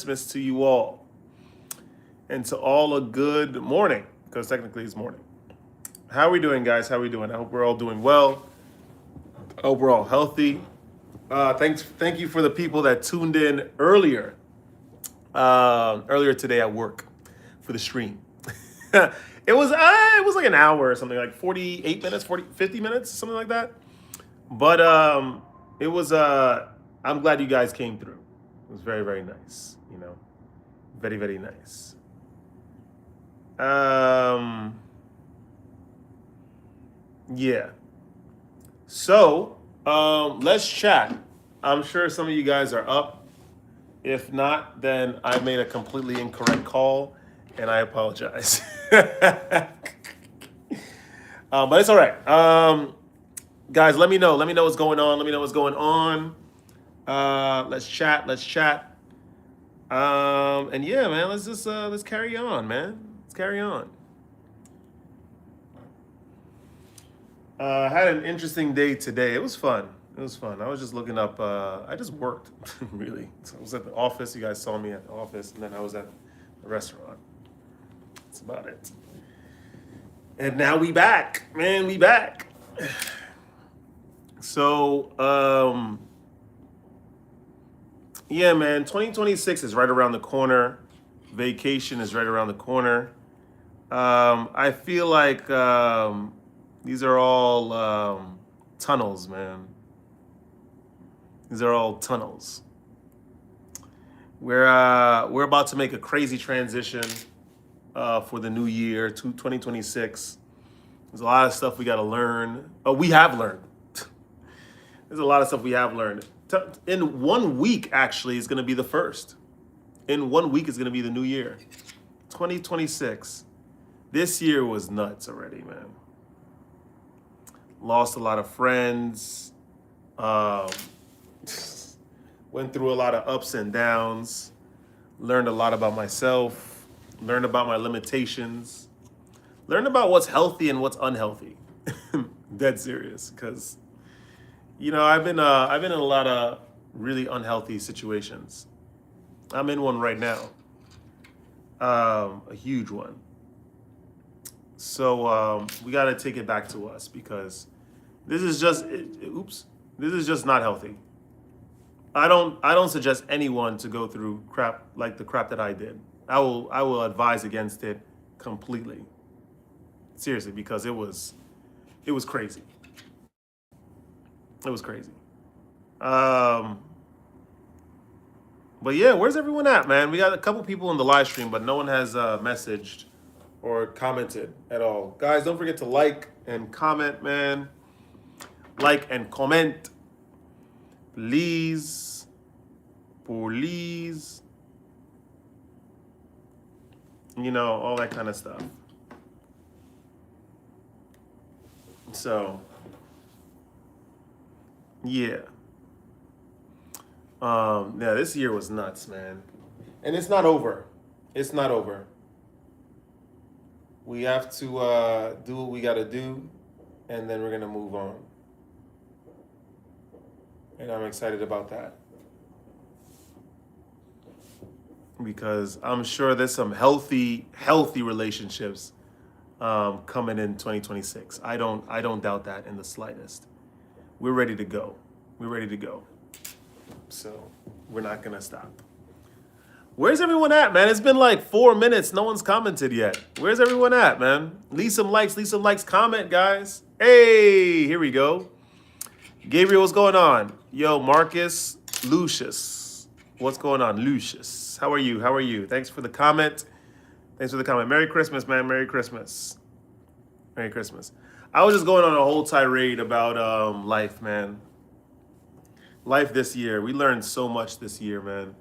Christmas to you all. And to all a good morning, because technically it's morning. How are we doing, guys? How are we doing? I hope we're all doing well. I hope we're all healthy. Thank you for the people that tuned in earlier today at work for the stream. It was like an hour or something, like 48 minutes, 50 minutes, something like that. But it was I'm glad you guys came through. It was very, very nice, Very, very nice. Yeah. So, let's chat. I'm sure some of you guys are up. If not, then I made a completely incorrect call, and I apologize. But it's all right. Guys, let me know. Let me know what's going on. Let me know what's going on. Let's chat. Let's chat. And yeah, man, let's carry on, man. Let's carry on. I had an interesting day today. It was fun. It was fun. I was just looking up. I just worked, really. So I was at the office. You guys saw me at the office, and then I was at the restaurant. That's about it. And now we back, man. We back. So, yeah, man. 2026 is right around the corner. Vacation is right around the corner. I feel like these are all tunnels, man. These are all tunnels. We're about to make a crazy transition for the new year, 2026. There's a lot of stuff we got to learn. We have learned. There's a lot of stuff we have learned. In 1 week, actually, is going to be the first. In 1 week is going to be the new year. 2026. This year was nuts already, man. Lost a lot of friends. Went through a lot of ups and downs. Learned a lot about myself. Learned about my limitations. Learned about what's healthy and what's unhealthy. Dead serious, because I've been in a lot of really unhealthy situations. I'm in one right now. A huge one. So we got to take it back to us, because this is just not healthy. I don't suggest anyone to go through crap like the crap that I did. I will advise against it completely. Seriously, because it was crazy. It was crazy. But yeah, where's everyone at, man? We got a couple people in the live stream, but no one has messaged or commented at all. Guys, don't forget to like and comment, man. Like and comment. Please. Please. All that kind of stuff. So, yeah. Yeah, this year was nuts, man. And it's not over. It's not over. We have to do what we got to do, and then we're going to move on. And I'm excited about that. Because I'm sure there's some healthy relationships coming in 2026. I don't doubt that in the slightest. We're ready to go. We're ready to go. So we're not going to stop. Where's everyone at, man? It's been like 4 minutes. No one's commented yet. Where's everyone at, man? Leave some likes. Comment, guys. Hey, here we go. Gabriel, what's going on? Yo, Marcus, Lucius. What's going on, Lucius? How are you? Thanks for the comment. Merry Christmas, man. Merry Christmas. I was just going on a whole tirade about life, man. Life this year. We learned so much this year, man.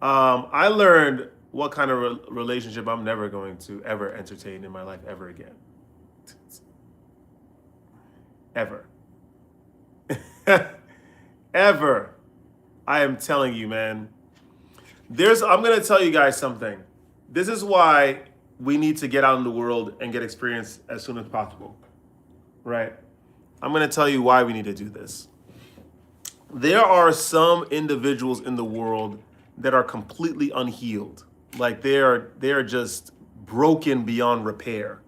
I learned what kind of relationship I'm never going to ever entertain in my life ever again. Ever. Ever. I am telling you, man. I'm going to tell you guys something. This is why we need to get out in the world and get experience as soon as possible. Right? I'm going to tell you why we need to do this. There are some individuals in the world that are completely unhealed. Like they are just broken beyond repair.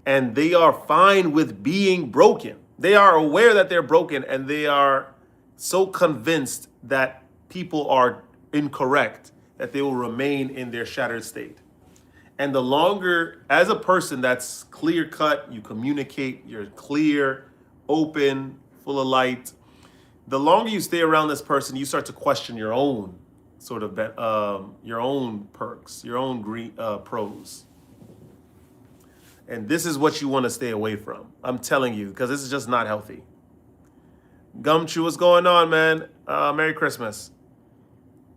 And they are fine with being broken. They are aware that they're broken, and they are so convinced that people are incorrect that they will remain in their shattered state. And the longer, as a person that's clear cut, you communicate, you're clear, open, full of light, the longer you stay around this person, you start to question your own sort of your own perks, your own pros. And this is what you want to stay away from. I'm telling you, because this is just not healthy. Gumchu, what's going on, man? Merry Christmas.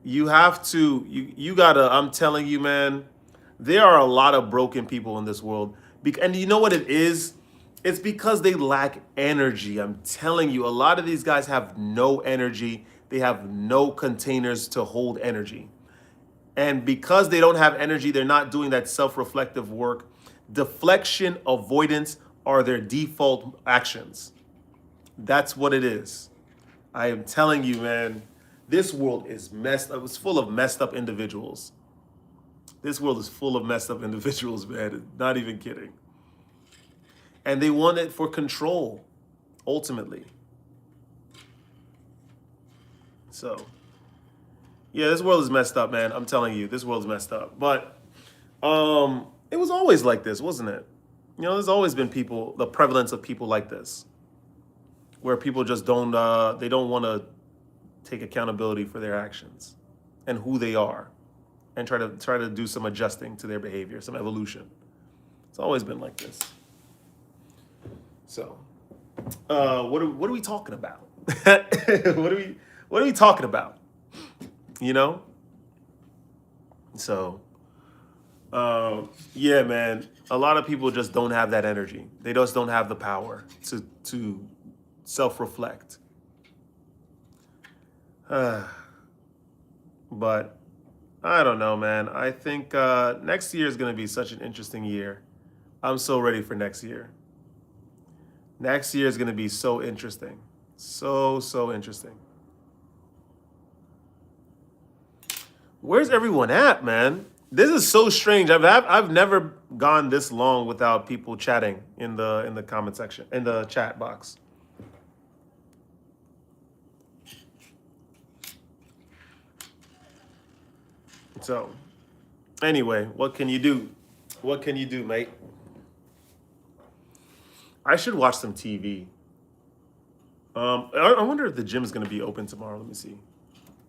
You have to, you gotta, I'm telling you, man, there are a lot of broken people in this world. And you know what it is? It's because they lack energy. I'm telling you, a lot of these guys have no energy. They have no containers to hold energy. And because they don't have energy, they're not doing that self-reflective work. Deflection, avoidance are their default actions. That's what it is. I am telling you, man, this world is messed up. It's full of messed up individuals. This world is full of messed up individuals, man. Not even kidding. And they want it for control, ultimately. So, yeah, this world is messed up, man. I'm telling you, this world is messed up. But it was always like this, wasn't it? You know, there's always been people, the prevalence of people like this, where people just don't, they don't want to take accountability for their actions and who they are, and try to do some adjusting to their behavior, some evolution. It's always been like this. So, what are we talking about? what are we talking about? You know? So, yeah, man. A lot of people just don't have that energy. They just don't have the power to self-reflect. But I don't know, man. I think next year is going to be such an interesting year. I'm so ready for next year. Next year is going to be so interesting. So interesting. Where's everyone at, man? This is so strange. I've never gone this long without people chatting in the comment section, in the chat box. So, anyway, what can you do? What can you do, mate? I should watch some TV. I wonder if the gym is going to be open tomorrow. Let me see.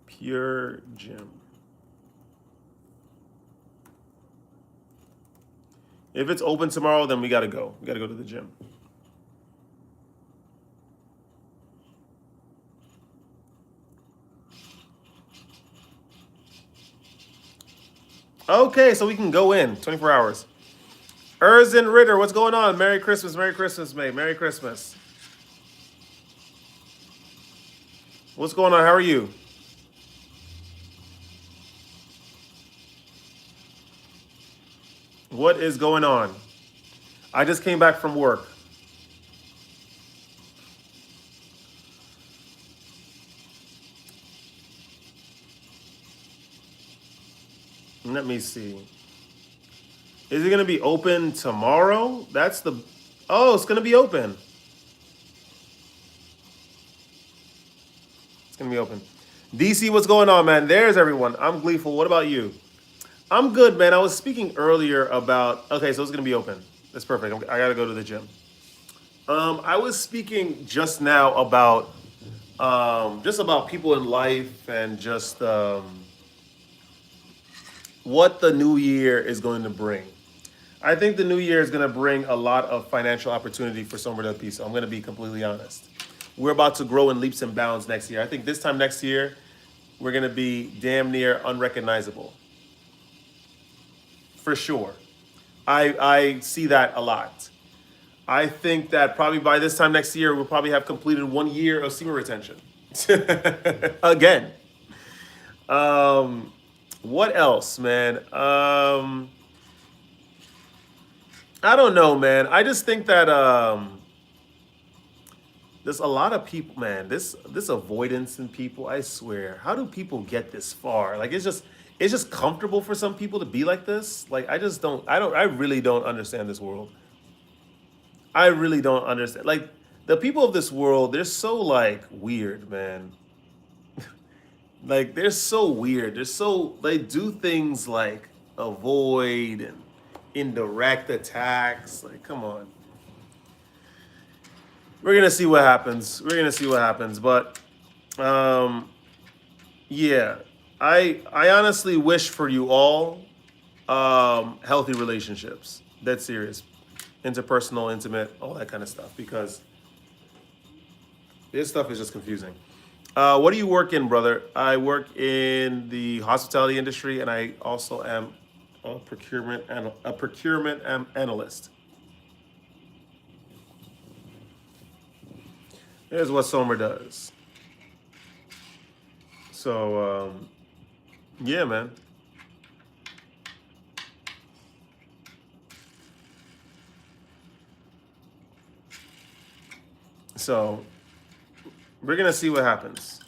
Pure Gym. If it's open tomorrow, then we got to go. We got to go to the gym. Okay, so we can go in 24 hours. Erzin Ritter, what's going on? Merry Christmas, mate. Merry Christmas. What's going on? How are you? What is going on? I just came back from work. Let me see. Is it going to be open tomorrow? That's the... Oh, it's going to be open. It's going to be open. DC, what's going on, man? There's everyone. I'm gleeful. What about you? I'm good, man. I was speaking earlier about... Okay, so it's going to be open. That's perfect. I got to go to the gym. I was speaking just now about people in life and just what the new year is going to bring. I think the new year is going to bring a lot of financial opportunity for Somber Death Peace. So I'm going to be completely honest. We're about to grow in leaps and bounds next year. I think this time next year, we're going to be damn near unrecognizable. For sure. I see that a lot. I think that probably by this time next year, we'll probably have completed 1 year of semen retention. Again. What else, man? I don't know, man. I just think that there's a lot of people, man. This avoidance in people, I swear. How do people get this far? Like it's just comfortable for some people to be like this. Like I really don't understand this world. I really don't understand. Like the people of this world, they're so like weird, man. Like they're so weird. They do things like avoid and indirect attacks. Like, come on. We're gonna see what happens. We're gonna see what happens. But um, yeah, I honestly wish for you all healthy relationships. That's serious, interpersonal, intimate, all that kind of stuff. Because this stuff is just confusing. What do you work in, brother? I work in the hospitality industry, and I also am a procurement analyst. Here's what Somer does. So yeah, man. So we're gonna see what happens.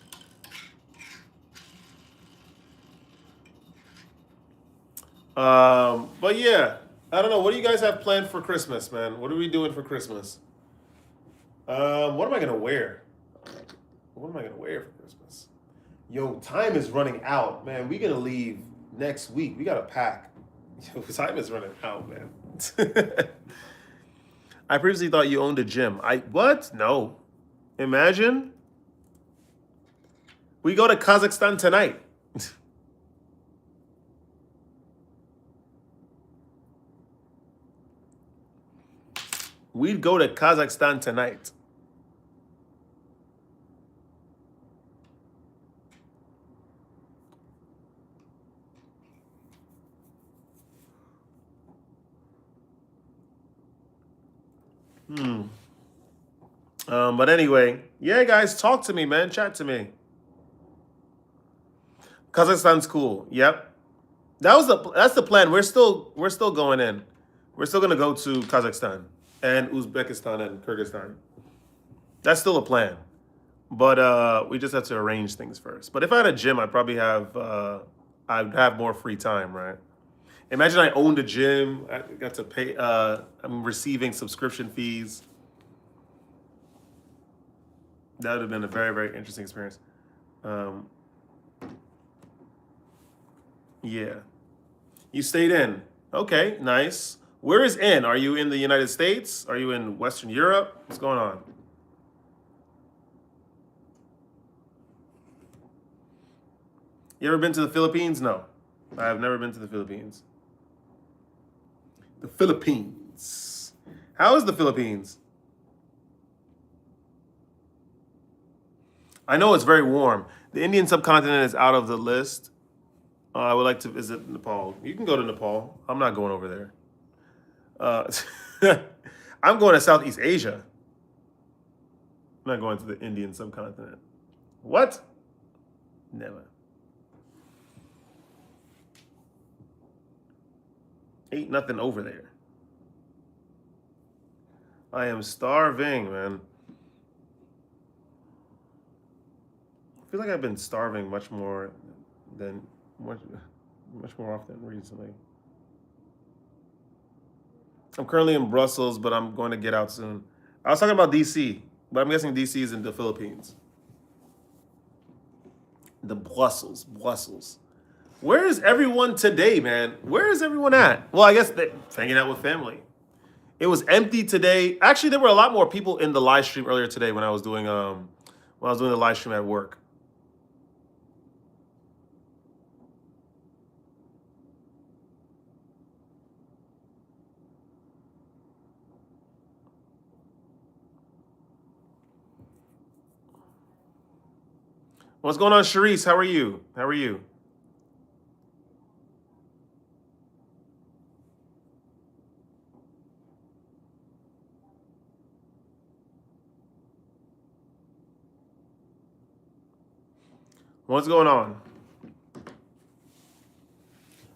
But yeah, I don't know. What do you guys have planned for Christmas, man? What are we doing for Christmas? What am I gonna wear? What am I gonna wear for Christmas? Yo, time is running out, man. We gonna leave next week. We gotta pack. Yo, time is running out, man. I previously thought you owned a gym. I what? No. Imagine we go to Kazakhstan tonight. We'd go to Kazakhstan tonight. But anyway, yeah, guys, talk to me, man. Chat to me. Kazakhstan's cool. Yep. That's the plan. We're still going in. We're still gonna go to Kazakhstan and Uzbekistan and Kyrgyzstan. That's still a plan. But we just have to arrange things first. But if I had a gym, I'd have more free time, right? Imagine I owned a gym. I got to pay. I'm receiving subscription fees. That would have been a very, very interesting experience. Um, yeah. You stayed in. Okay, nice. Where is in? Are you in the United States? Are you in Western Europe? What's going on? You ever been to the Philippines? No. I have never been to the Philippines. The Philippines. How is the Philippines? I know it's very warm. The Indian subcontinent is out of the list. I would like to visit Nepal. You can go to Nepal. I'm not going over there. Uh, I'm going to Southeast Asia. I'm not going to the Indian subcontinent. What? Never. Ain't nothing over there. I am starving, man. I feel like I've been starving than much, much more often recently. I'm currently in Brussels, but I'm going to get out soon. I was talking about DC, but I'm guessing DC is in the Philippines. The Brussels. Where is everyone today, man? Where is everyone at? Well, I guess they're hanging out with family. It was empty today. Actually, there were a lot more people in the live stream earlier today when I was doing the live stream at work. What's going on, Sharice? How are you? How are you? What's going on?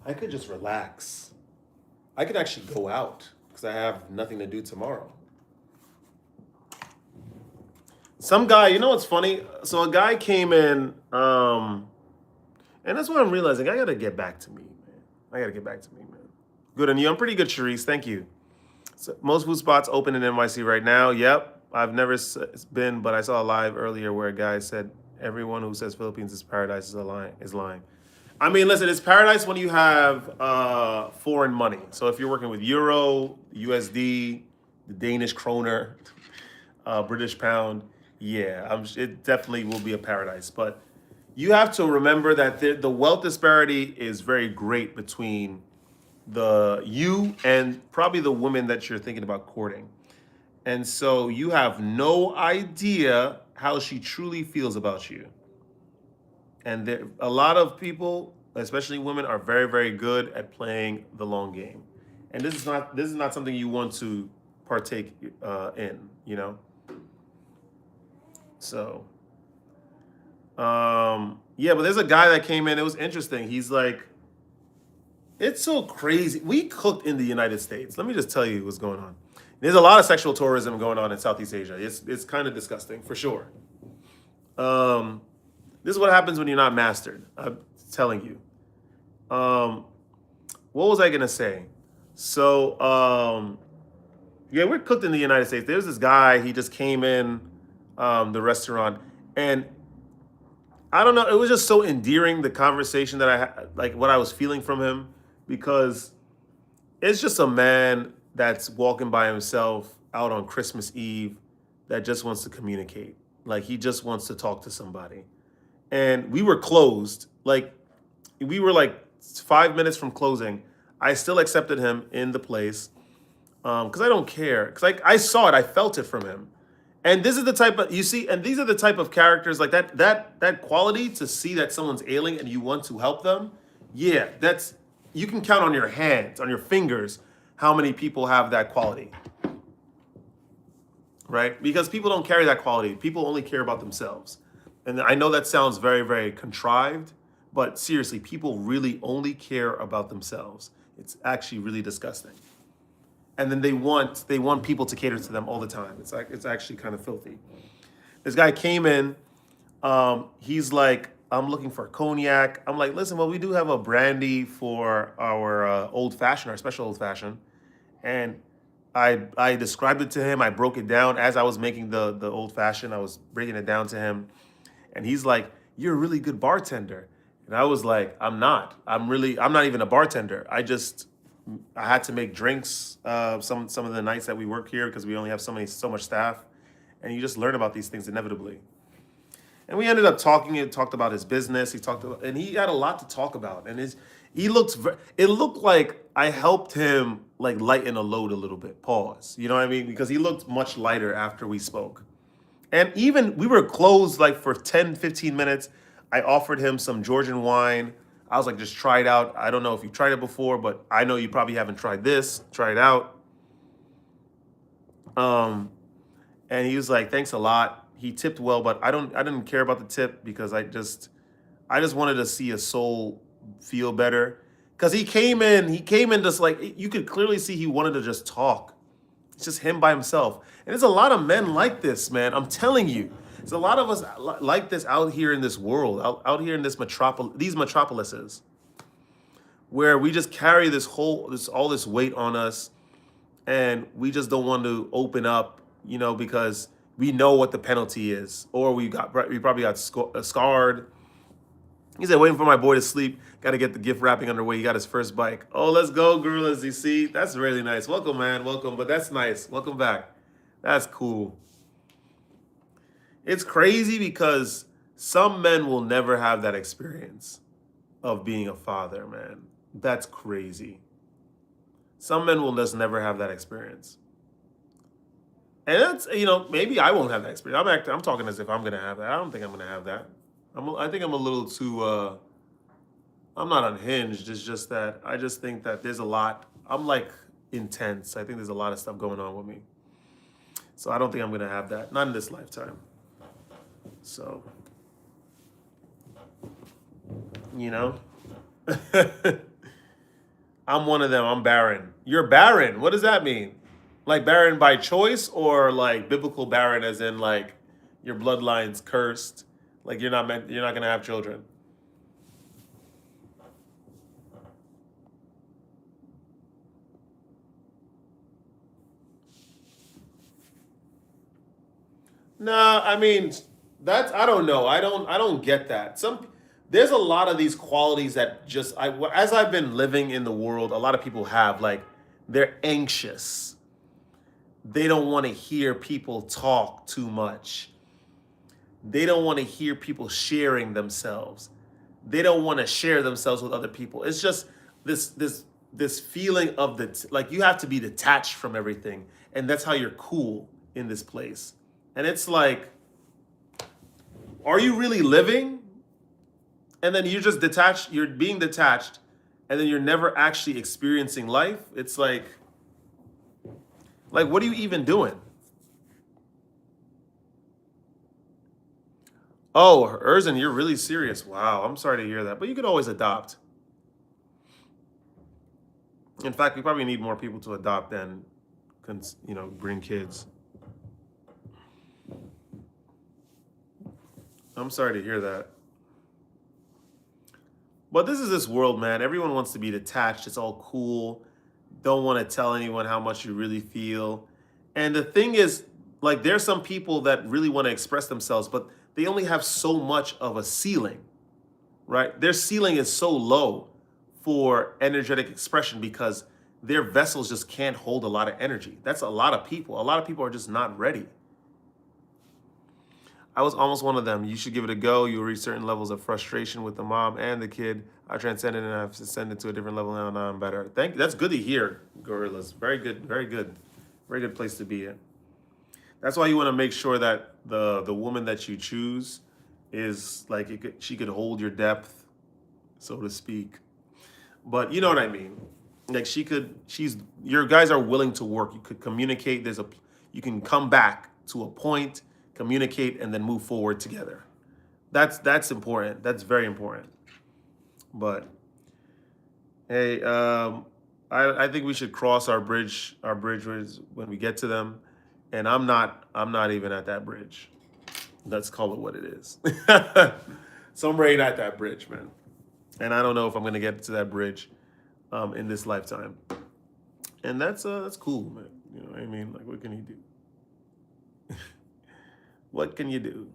I could just relax. I could actually go out because I have nothing to do tomorrow. Some guy, you know what's funny? So a guy came in, and that's what I'm realizing. I gotta get back to me, man. I gotta get back to me, man. Good on you. I'm pretty good, Sharice. Thank you. So most food spots open in NYC right now. Yep. I've never been, but I saw a live earlier where a guy said everyone who says Philippines is paradise is lying. Is lying. I mean, listen, it's paradise when you have foreign money. So if you're working with Euro, USD, the Danish kroner, British pound, yeah, it definitely will be a paradise. But you have to remember that the wealth disparity is very great between you and probably the woman that you're thinking about courting. And so you have no idea how she truly feels about you. And a lot of people, especially women, are very, very good at playing the long game. And this is not something you want to partake in, you know. So, yeah, but there's a guy that came in. It was interesting. He's like, it's so crazy. We cooked in the United States. Let me just tell you what's going on. There's a lot of sexual tourism going on in Southeast Asia. It's kind of disgusting for sure. This is what happens when you're not mastered. I'm telling you. What was I gonna say? So, yeah, we're cooked in the United States. There's this guy. He just came in the restaurant, and I don't know. It was just so endearing, the conversation that I had, like what I was feeling from him, because it's just a man that's walking by himself out on Christmas Eve that just wants to communicate. Like he just wants to talk to somebody. And we were closed. Like we were like 5 minutes from closing. I still accepted him in the place because I don't care. Because I saw it, I felt it from him. And this is the type of, you see, and these are the type of characters like that quality to see that someone's ailing and you want to help them. Yeah, that's, you can count on your hands, on your fingers, how many people have that quality. Right? Because people don't carry that quality. People only care about themselves. And I know that sounds very, very contrived, but seriously, people really only care about themselves. It's actually really disgusting. And then they want people to cater to them all the time. It's actually kind of filthy. This guy came in. He's like, I'm looking for cognac. I'm like, listen, well, we do have a brandy for our old fashioned, our special old fashioned, and I described it to him. I broke it down as I was making the old fashioned. I was breaking it down to him, and he's like, "You're a really good bartender." And I was like, "I'm not. I'm not even a bartender. I had to make drinks some of the nights that we work here because we only have so much staff, and you just learn about these things inevitably." And we ended up talking. He talked about his business. And he had a lot to talk about. And it looked like I helped him like lighten a load a little bit. Pause. You know what I mean? Because he looked much lighter after we spoke. And even we were closed like for 10, 15 minutes. I offered him some Georgian wine. I was like, just try it out. I don't know if you tried it before, but I know you probably haven't tried this. Try it out. And he was like, thanks a lot. He tipped well, but I didn't care about the tip because I just wanted to see a soul feel better. Cause he came in just like, you could clearly see he wanted to just talk. It's just him by himself. And there's a lot of men like this, man. I'm telling you. There's a lot of us like this out here in this world, out here in these metropolises, where we just carry all this weight on us, and we just don't want to open up, because we know what the penalty is, or we probably got scarred. He said, waiting for my boy to sleep. Got to get the gift wrapping underway. He got his first bike. Oh, let's go, gorillas. You see, that's really nice. Welcome, man. Welcome. But that's nice. Welcome back. That's cool. It's crazy because some men will never have that experience of being a father, man. That's crazy. Some men will just never have that experience. And that's, maybe I won't have that experience. I'm talking as if I'm going to have that. I don't think I'm going to have that. I think I'm a little too, I'm not unhinged. It's just that I just think that there's a lot. I'm like intense. I think there's a lot of stuff going on with me. So I don't think I'm going to have that. Not in this lifetime. So, I'm one of them. I'm barren. You're barren. What does that mean? Like barren by choice, or like biblical barren as in like your bloodline's cursed. Like you're not gonna have children. No, I mean that's I don't know. I don't get that. There's a lot of these qualities that just I as I've been living in the world, a lot of people have like they're anxious. They don't want to hear people talk too much. They don't want to hear people sharing themselves. They don't want to share themselves with other people. It's just this feeling of like you have to be detached from everything, and that's how you're cool in this place. And it's like, are you really living? And then you're just detached. You're being detached, and then you're never actually experiencing life. It's like what are you even doing? Oh, Erzin, you're really serious. Wow, I'm sorry to hear that. But you could always adopt. In fact, we probably need more people to adopt than, bring kids. I'm sorry to hear that. But this is this world, man. Everyone wants to be detached. It's all cool. Don't want to tell anyone how much you really feel. And the thing is, like, there's some people that really want to express themselves, but they only have so much of a ceiling, right? Their ceiling is so low for energetic expression because their vessels just can't hold a lot of energy. That's a lot of people. A lot of people are just not ready. I was almost one of them. You should give it a go. You'll reach certain levels of frustration with the mom and the kid. I transcended and I've ascended to a different level now. Now I'm better. That's good to hear, Gorillas. Very good, very good, very good place to be in. That's why you want to make sure that the woman that you choose is like she could hold your depth, so to speak. But you know what I mean. Like your guys are willing to work. You could communicate. You can come back to a point, communicate, and then move forward together. That's important. That's very important. But hey, I think we should cross our bridges when we get to them. And I'm not even at that bridge. Let's call it what it is. So I'm right at that bridge, man. And I don't know if I'm gonna get to that bridge in this lifetime. And that's cool, man. You know what I mean? Like, what can you do? What can you do?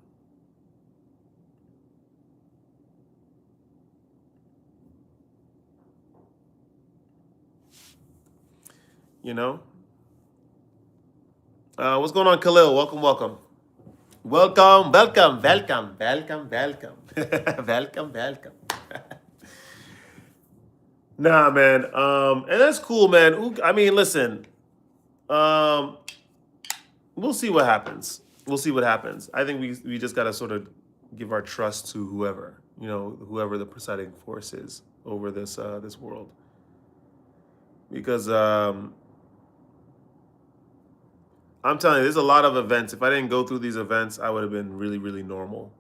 You know? What's going on, Khalil? Welcome, welcome. Welcome, welcome, welcome, welcome, welcome. Welcome, welcome. Nah, man. And that's cool, man. I mean, listen. Um, we'll see what happens. We'll see what happens. I think we just gotta sort of give our trust to whoever the presiding force is over this world. Because I'm telling you, there's a lot of events. If I didn't go through these events, I would have been really, really normal,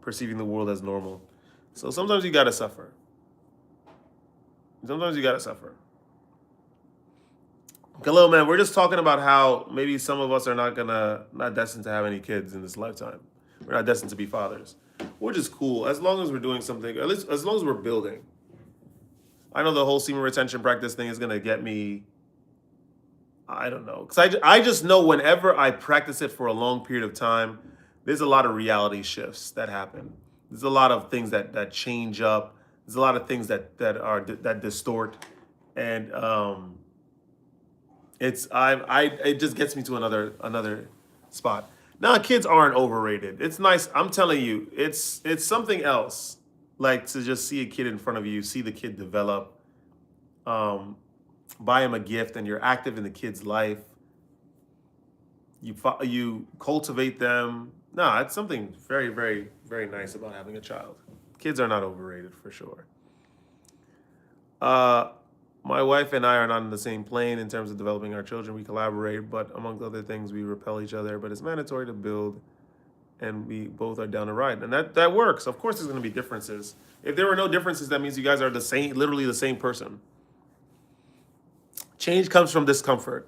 perceiving the world as normal. So sometimes you gotta suffer. Sometimes you gotta suffer. Hello, man. We're just talking about how maybe some of us are not destined to have any kids in this lifetime. We're not destined to be fathers, which is cool as long as we're doing something. At least as long as we're building. I know the whole semen retention practice thing is gonna get me. I don't know, because I just know whenever I practice it for a long period of time, there's a lot of reality shifts that happen. There's a lot of things that change up. There's a lot of things that distort, and it just gets me to another spot. Now, kids aren't overrated. It's nice. I'm telling you, it's something else. Like to just see a kid in front of you, see the kid develop, buy him a gift, and you're active in the kid's life. You cultivate them. No, it's something very, very, very nice about having a child. Kids are not overrated for sure. My wife and I are not in the same plane in terms of developing our children. We collaborate, but among other things, we repel each other. But it's mandatory to build, and we both are down the ride, and that works. Of course, there's going to be differences. If there were no differences, that means you guys are the same, literally the same person. Change comes from discomfort.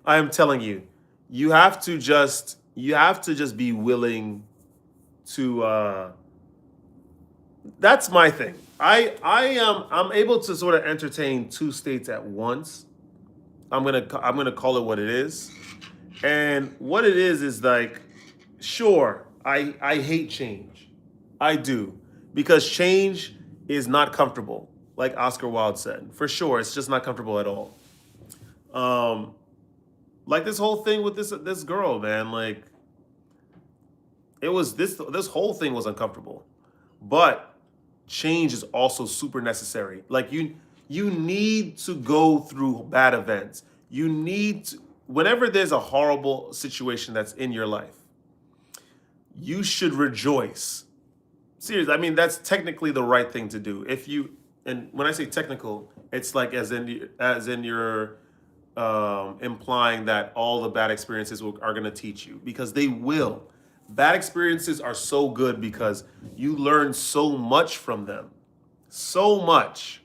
I am telling you, you have to just you have to just be willing to. That's my thing. I'm able to sort of entertain two states at once. I'm gonna call it what it is, and what it is like, sure, I hate change, I do, because change is not comfortable, like Oscar Wilde said. For sure, it's just not comfortable at all. Um, like this whole thing with this girl, man. Like it was this whole thing was uncomfortable, but change is also super necessary. Like you need to go through bad events. You need to, whenever there's a horrible situation that's in your life, you should rejoice. Seriously, I mean that's technically the right thing to do. If you, and when I say technical, it's like as in your implying that all the bad experiences are going to teach you, because they will. Bad experiences are so good because you learn so much from them. So much.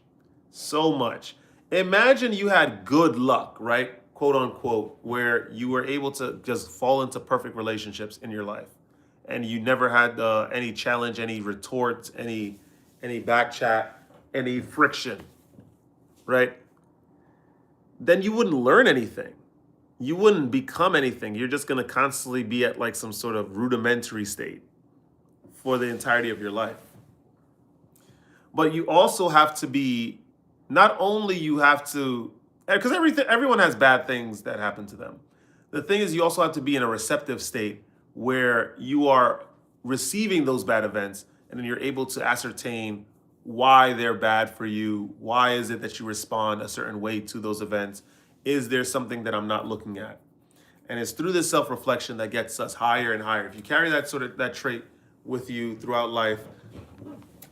So much. Imagine you had good luck, right? Quote unquote, where you were able to just fall into perfect relationships in your life. And you never had any challenge, any retort, any back chat, any friction, right? Then you wouldn't learn anything. You wouldn't become anything. You're just going to constantly be at like some sort of rudimentary state for the entirety of your life. But you also have to be, not only you have to, because everyone has bad things that happen to them. The thing is, you also have to be in a receptive state where you are receiving those bad events, and then you're able to ascertain why they're bad for you. Why is it that you respond a certain way to those events? Is there something that I'm not looking at? And it's through this self-reflection that gets us higher and higher. If you carry that trait with you throughout life,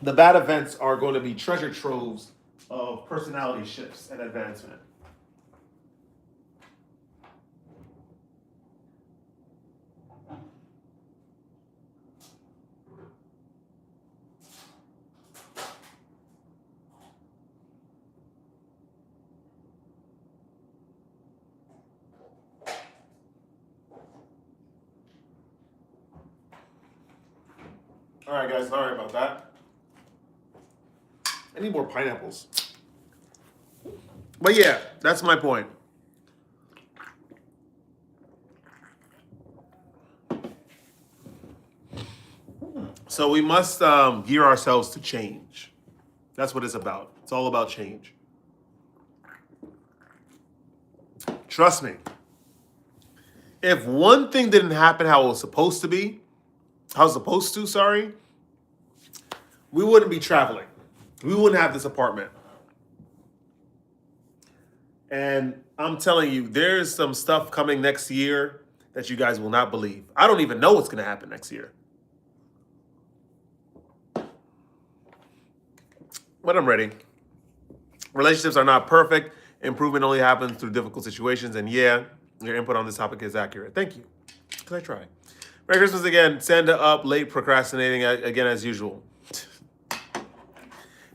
the bad events are going to be treasure troves of personality shifts and advancement. All right, guys, sorry about that. I need more pineapples. But yeah, that's my point. So we must gear ourselves to change. That's what it's about. It's all about change. Trust me. If one thing didn't happen how it was supposed to be, sorry, we wouldn't be traveling. We wouldn't have this apartment. And I'm telling you, there's some stuff coming next year that you guys will not believe. I don't even know what's going to happen next year. But I'm ready. Relationships are not perfect. Improvement only happens through difficult situations. And yeah, your input on this topic is accurate. Thank you. Because I try. Merry Christmas again. Santa up, late procrastinating again as usual.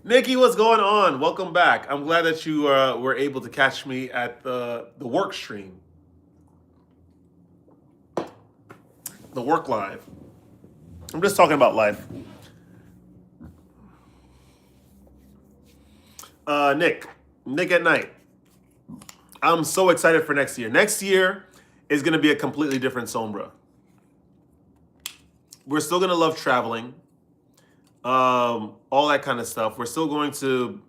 Nikki, what's going on? Welcome back. I'm glad that you were able to catch me at the work stream. The work live. I'm just talking about life. Nick at night. I'm so excited for next year. Next year is going to be a completely different Sombra. We're still going to love traveling, all that kind of stuff. We're still going to,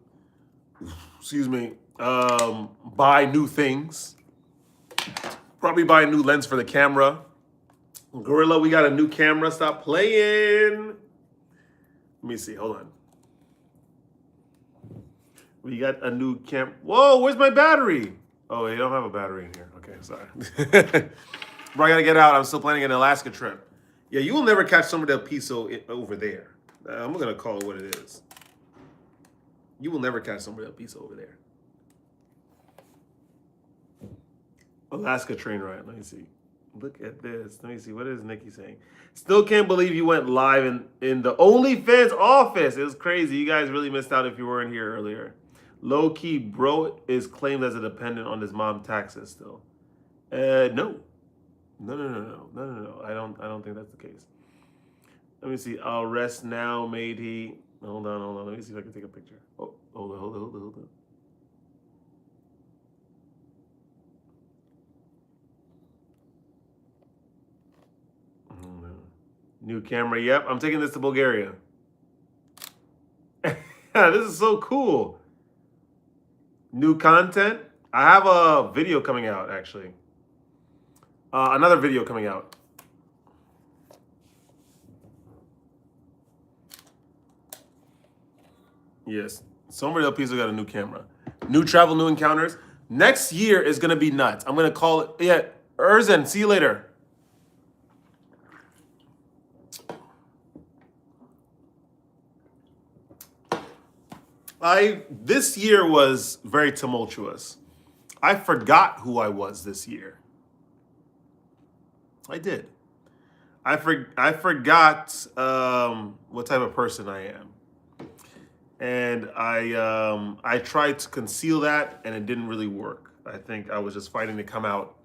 buy new things. Probably buy a new lens for the camera. Gorilla, we got a new camera. Stop playing. Let me see. Hold on. We got a new cam. Whoa, where's my battery? Oh, you don't have a battery in here. Okay, sorry. Bro, I gotta get out. I'm still planning an Alaska trip. Yeah, you will never catch Sombra del Piso over there. I'm gonna call it what it is. You will never catch Sombra del Piso over there. Alaska train ride. Let me see. Look at this. Let me see. What is Nikki saying? Still can't believe you went live in the OnlyFans office. It was crazy. You guys really missed out if you weren't here earlier. Low key, bro is claimed as a dependent on his mom taxes still. No. No. I don't think that's the case. Let me see. I'll rest now, matey. Hold on. Let me see if I can take a picture. Oh, hold on. New camera. Yep, I'm taking this to Bulgaria. This is so cool. New content. I have a video coming out, actually. Another video coming out. Yes. Somebody else got a new camera. New travel, new encounters. Next year is going to be nuts. I'm going to call it. Yeah. Erzen, see you later. This year was very tumultuous. I forgot who I was this year. I did. I forgot what type of person I am, and I tried to conceal that, and it didn't really work. I think I was just fighting to come out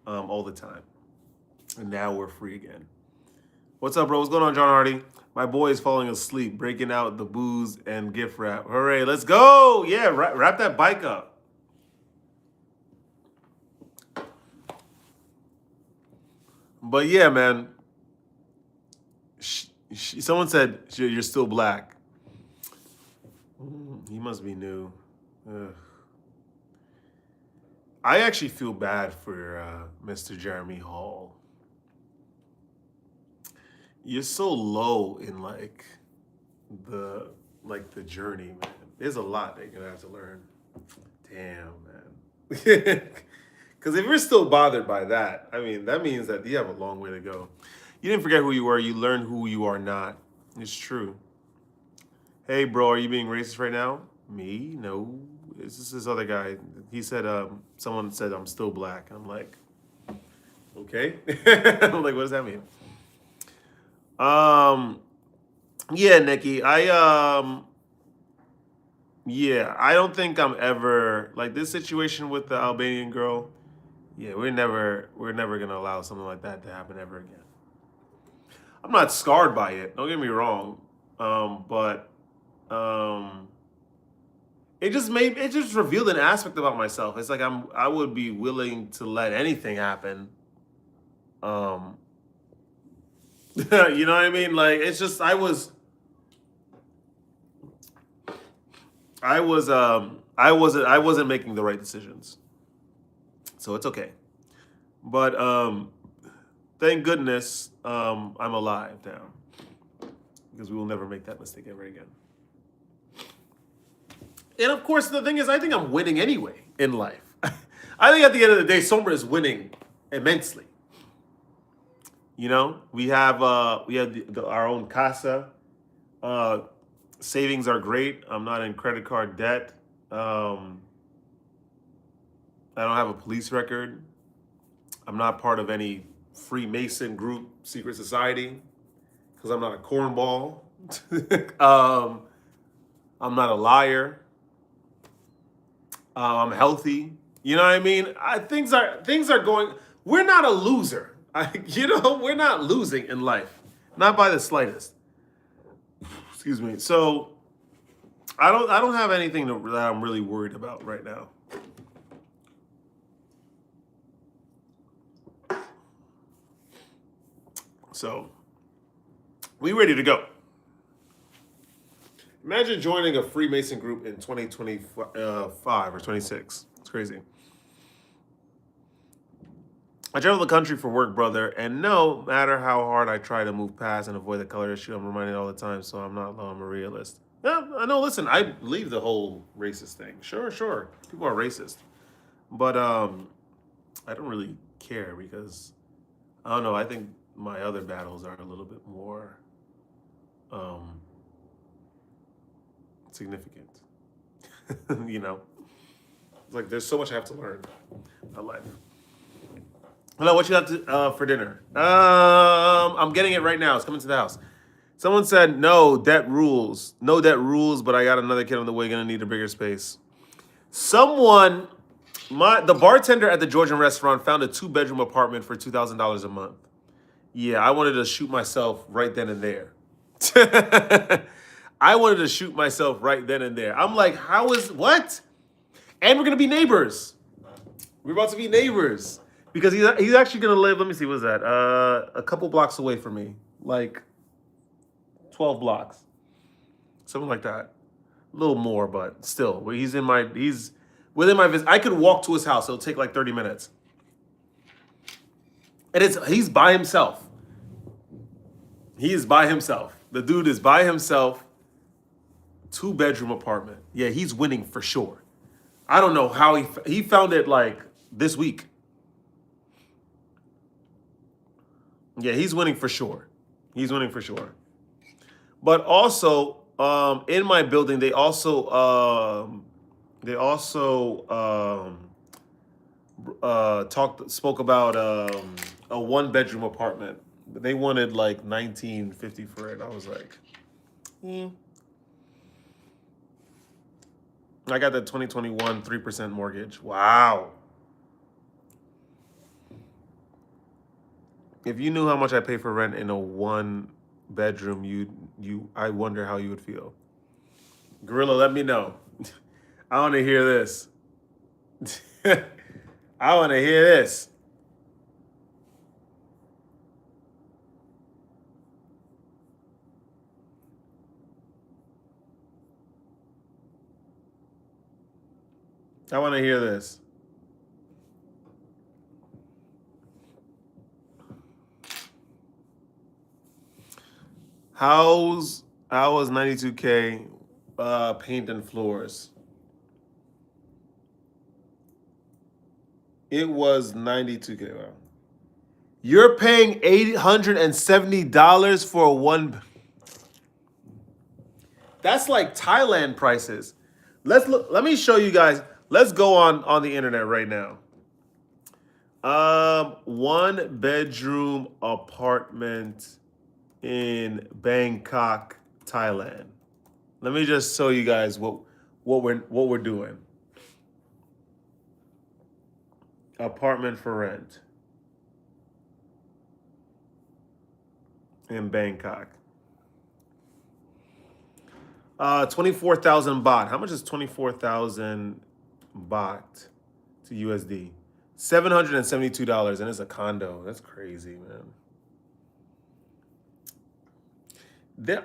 all the time, and now we're free again. What's up, bro? What's going on, John Hardy? My boy is falling asleep, breaking out the booze and gift wrap. Hooray, let's go! Yeah, wrap that bike up. But yeah, man. Someone said you're still black. He must be new. Ugh. I actually feel bad for Mr. Jeremy Hall. You're so low in the journey, man. There's a lot that you're gonna have to learn. Damn, man. Because if you're still bothered by that, I mean, that means that you have a long way to go. You didn't forget who you were. You learned who you are not. It's true. Hey, bro, are you being racist right now? Me? No. It's just this other guy. He said, someone said I'm still black. I'm like, okay. I'm like, what does that mean? Yeah, Nikki. Yeah, I don't think I'm ever like this situation with the Albanian girl. Yeah, we're never gonna allow something like that to happen ever again. I'm not scarred by it. Don't get me wrong, but it just revealed an aspect about myself. It's like I would be willing to let anything happen. You know what I mean? Like it's just I wasn't making the right decisions. So it's okay. But thank goodness I'm alive now. Because we will never make that mistake ever again. And of course, the thing is, I think I'm winning anyway in life. I think at the end of the day, Sombra is winning immensely. You know, we have our own casa. Savings are great. I'm not in credit card debt. I don't have a police record. I'm not part of any Freemason group, secret society, because I'm not a cornball. I'm not a liar. I'm healthy. You know what I mean? Things are going. We're not a loser. We're not losing in life, not by the slightest. Excuse me. So I don't have anything that I'm really worried about right now. So we ready to go. Imagine joining a Freemason group in 2025 or 26. It's crazy. I travel the country for work, brother, and no matter how hard I try to move past and avoid the color issue, I'm reminded all the time, so I'm not low, I'm a realist. Yeah, I know, listen, I believe the whole racist thing. Sure. People are racist. But I don't really care because, I don't know, I think my other battles are a little bit more significant. You know? It's like there's so much I have to learn in life. Hello, what you have to, for dinner? I'm getting it right now. It's coming to the house. Someone said, no debt rules. No debt rules, but I got another kid on the way. Gonna need a bigger space. Someone The bartender at the Georgian restaurant found a 2-bedroom apartment for $2,000 a month. Yeah, I wanted to shoot myself right then and there. I wanted to shoot myself right then and there. I'm like, how is what? And we're gonna be neighbors. We're about to be neighbors because he's actually gonna live. Let me see, what's that? A couple blocks away from me, like 12 blocks, something like that. A little more, but still, he's within my visit. I could walk to his house. It'll take like 30 minutes, and he's by himself. He is by himself. The dude is by himself. 2-bedroom apartment. Yeah, he's winning for sure. I don't know how he found it like this week. Yeah, he's winning for sure. He's winning for sure. But also, in my building, they also spoke about a 1-bedroom apartment. They wanted like $19.50 for it. I was like, I got the 2021 3% mortgage. Wow. If you knew how much I pay for rent in a 1-bedroom, I wonder how you would feel. Gorilla, let me know. I want to hear this. I want to hear this. I want to hear this. How was 92K paint and floors? It was 92K. Wow. You're paying $870 for a one. That's like Thailand prices. Let's look. Let me show you guys. Let's go on the internet right now. 1-bedroom apartment in Bangkok, Thailand. Let me just show you guys what we're doing. Apartment for rent in Bangkok. 24,000 baht. How much is 24,000 baht to USD? $772, and it's a condo. That's crazy, man.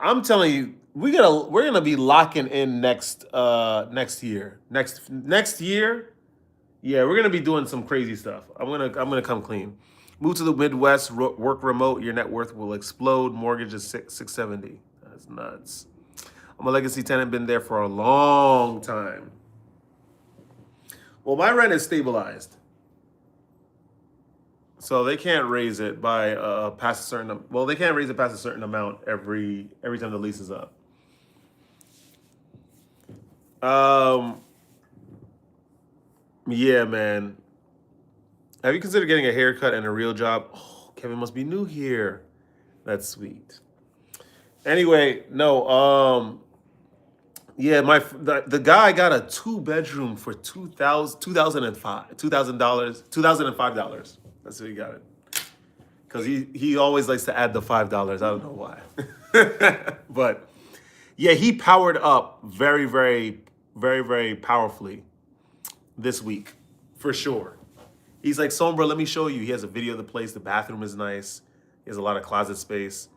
I'm telling you, we're gonna be locking in next year. Next year, yeah, we're gonna be doing some crazy stuff. I'm gonna come clean. Move to the Midwest, work remote. Your net worth will explode. Mortgage is 670. That's nuts. I'm a legacy tenant, been there for a long time. Well, my rent is stabilized, so they can't raise it by past a certain. Well, they can't raise it past a certain amount every time the lease is up. Yeah, man. Have you considered getting a haircut and a real job? Oh, Kevin must be new here. That's sweet. Anyway, no. Yeah, the guy got a 2-bedroom for $2,005. That's what he got it. Because he always likes to add the $5. I don't know why. But yeah, he powered up very, very, very, very powerfully this week, for sure. He's like, Sombra, let me show you. He has a video of the place. The bathroom is nice. He has a lot of closet space.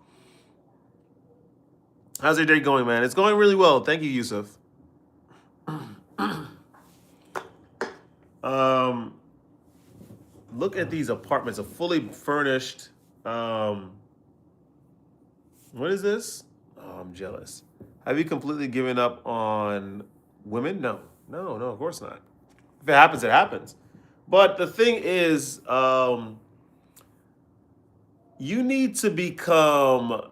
How's your day going, man? It's going really well. Thank you, Yusuf. Look at these apartments. A fully furnished. What is this? Oh, I'm jealous. Have you completely given up on women? No, of course not. If it happens, it happens. But the thing is, you need to become.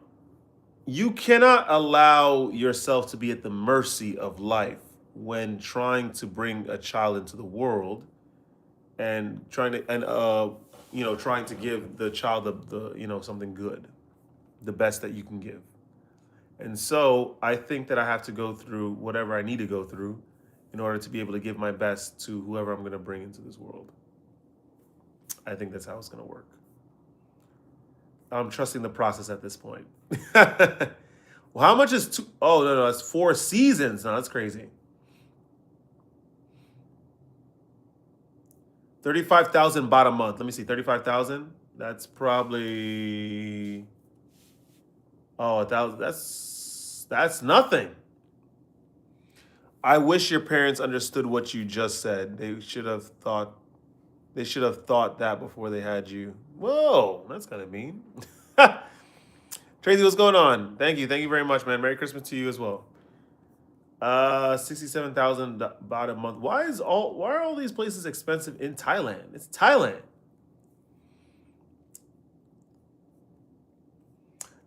You cannot allow yourself to be at the mercy of life when trying to bring a child into the world and trying to give the child the something good, the best that you can give. And so I think that I have to go through whatever I need to go through in order to be able to give my best to whoever I'm going to bring into this world. I think that's how it's going to work. I'm trusting the process at this point. Well, how much is two? Oh, no, it's 4 seasons. No, that's crazy. 35,000 baht a month. Let me see, 35,000. That's probably 1,000. That's nothing. I wish your parents understood what you just said. They should have thought that before they had you. Whoa, that's kind of mean. Tracy, what's going on? Thank you very much, man. Merry Christmas to you as well. 67,000 baht a month. Why are all these places expensive in Thailand? It's Thailand.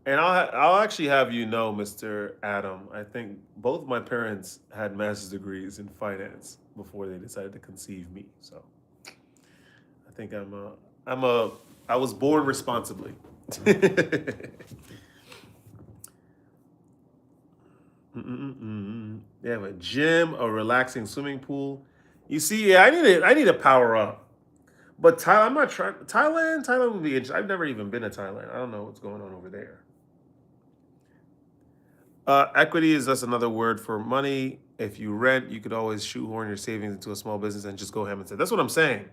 And I'll actually have you know, Mr. Adam, I think both my parents had master's degrees in finance before they decided to conceive me. So I think I was born responsibly. They have a gym, a relaxing swimming pool. You see, yeah, I need to power up. But I'm not trying. Thailand would be interesting. I've never even been to Thailand. I don't know what's going on over there. Equity is just another word for money. If you rent, you could always shoehorn your savings into a small business and just go ham and say. That's what I'm saying.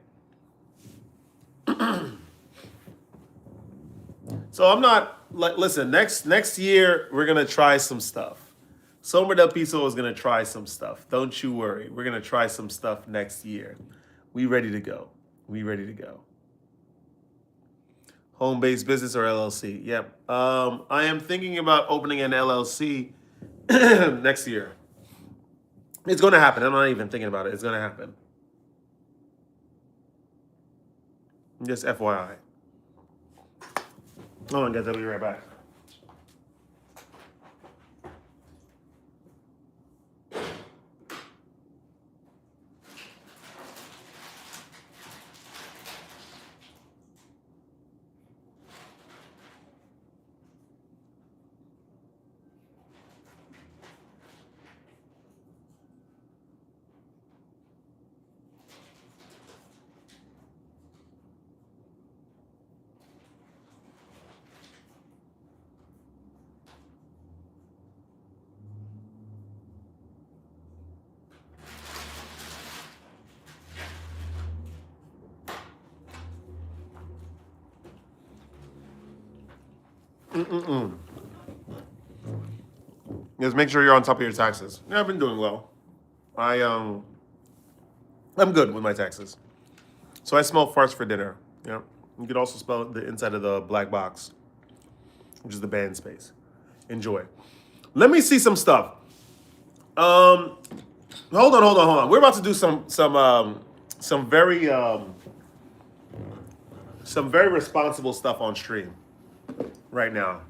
So I'm not like, listen, next year we're gonna try some stuff. Somer del Piso is gonna try some stuff. Don't you worry. We're gonna try some stuff next year. We ready to go. Home-based business or LLC? Yep. I am thinking about opening an LLC next year. It's gonna happen. I'm not even thinking about it. It's gonna happen. Just FYI. Hold on, guys. I'll be right back. Just make sure you're on top of your taxes. Yeah, I've been doing well. I'm good with my taxes. So I smell farts for dinner. Yeah. You could also smell the inside of the black box, which is the band space. Enjoy. Let me see some stuff. Hold on. We're about to do some very responsible stuff on stream right now.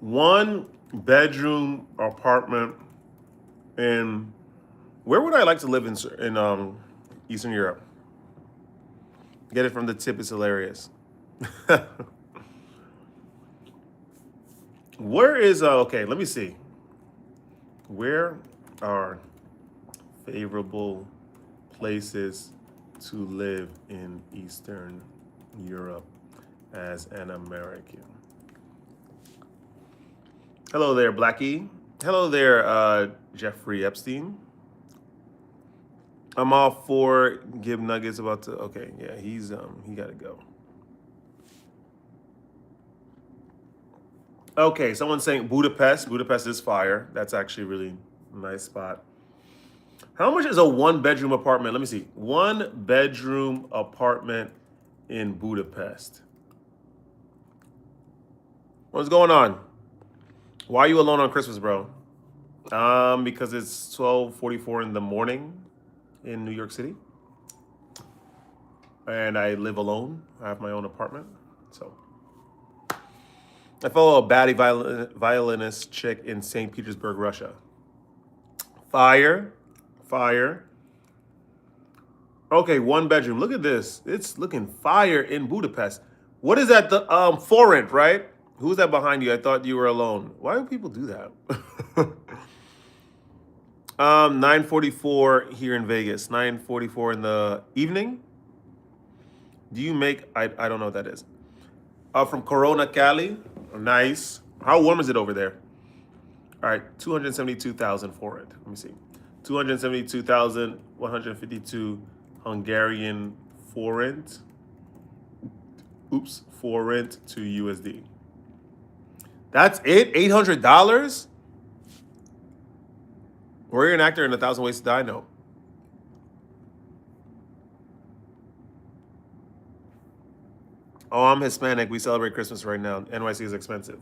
One bedroom apartment in where would I like to live in Eastern Europe? Get it from the tip. It's hilarious. Where is okay? Let me see. Where are favorable places to live in Eastern Europe as an American? Hello there, Blackie. Hello there, Jeffrey Epstein. I'm all for Give Nuggets about to. Okay, yeah, he got to go. Okay, someone's saying Budapest. Budapest is fire. That's actually a really nice spot. How much is a 1-bedroom apartment? Let me see. 1-bedroom apartment in Budapest. What's going on? Why are you alone on Christmas, bro? Because it's 12:44 in the morning in New York City. And I live alone. I have my own apartment. So I follow a baddie violinist chick in St. Petersburg, Russia. Fire. Okay, 1 bedroom. Look at this. It's looking fire in Budapest. What is that? The forint, right? Who's that behind you? I thought you were alone. Why do people do that? 9:44 here in Vegas. 9:44 in the evening. Do you make? I don't know what that is. From Corona, Cali. Nice. How warm is it over there? All right, 272,000 for it. Let me see. 272,152 Hungarian forint. Oops, forint to USD. That's it? $800? Were you an actor in A Thousand Ways to Die? No. Oh, I'm Hispanic. We celebrate Christmas right now. NYC is expensive.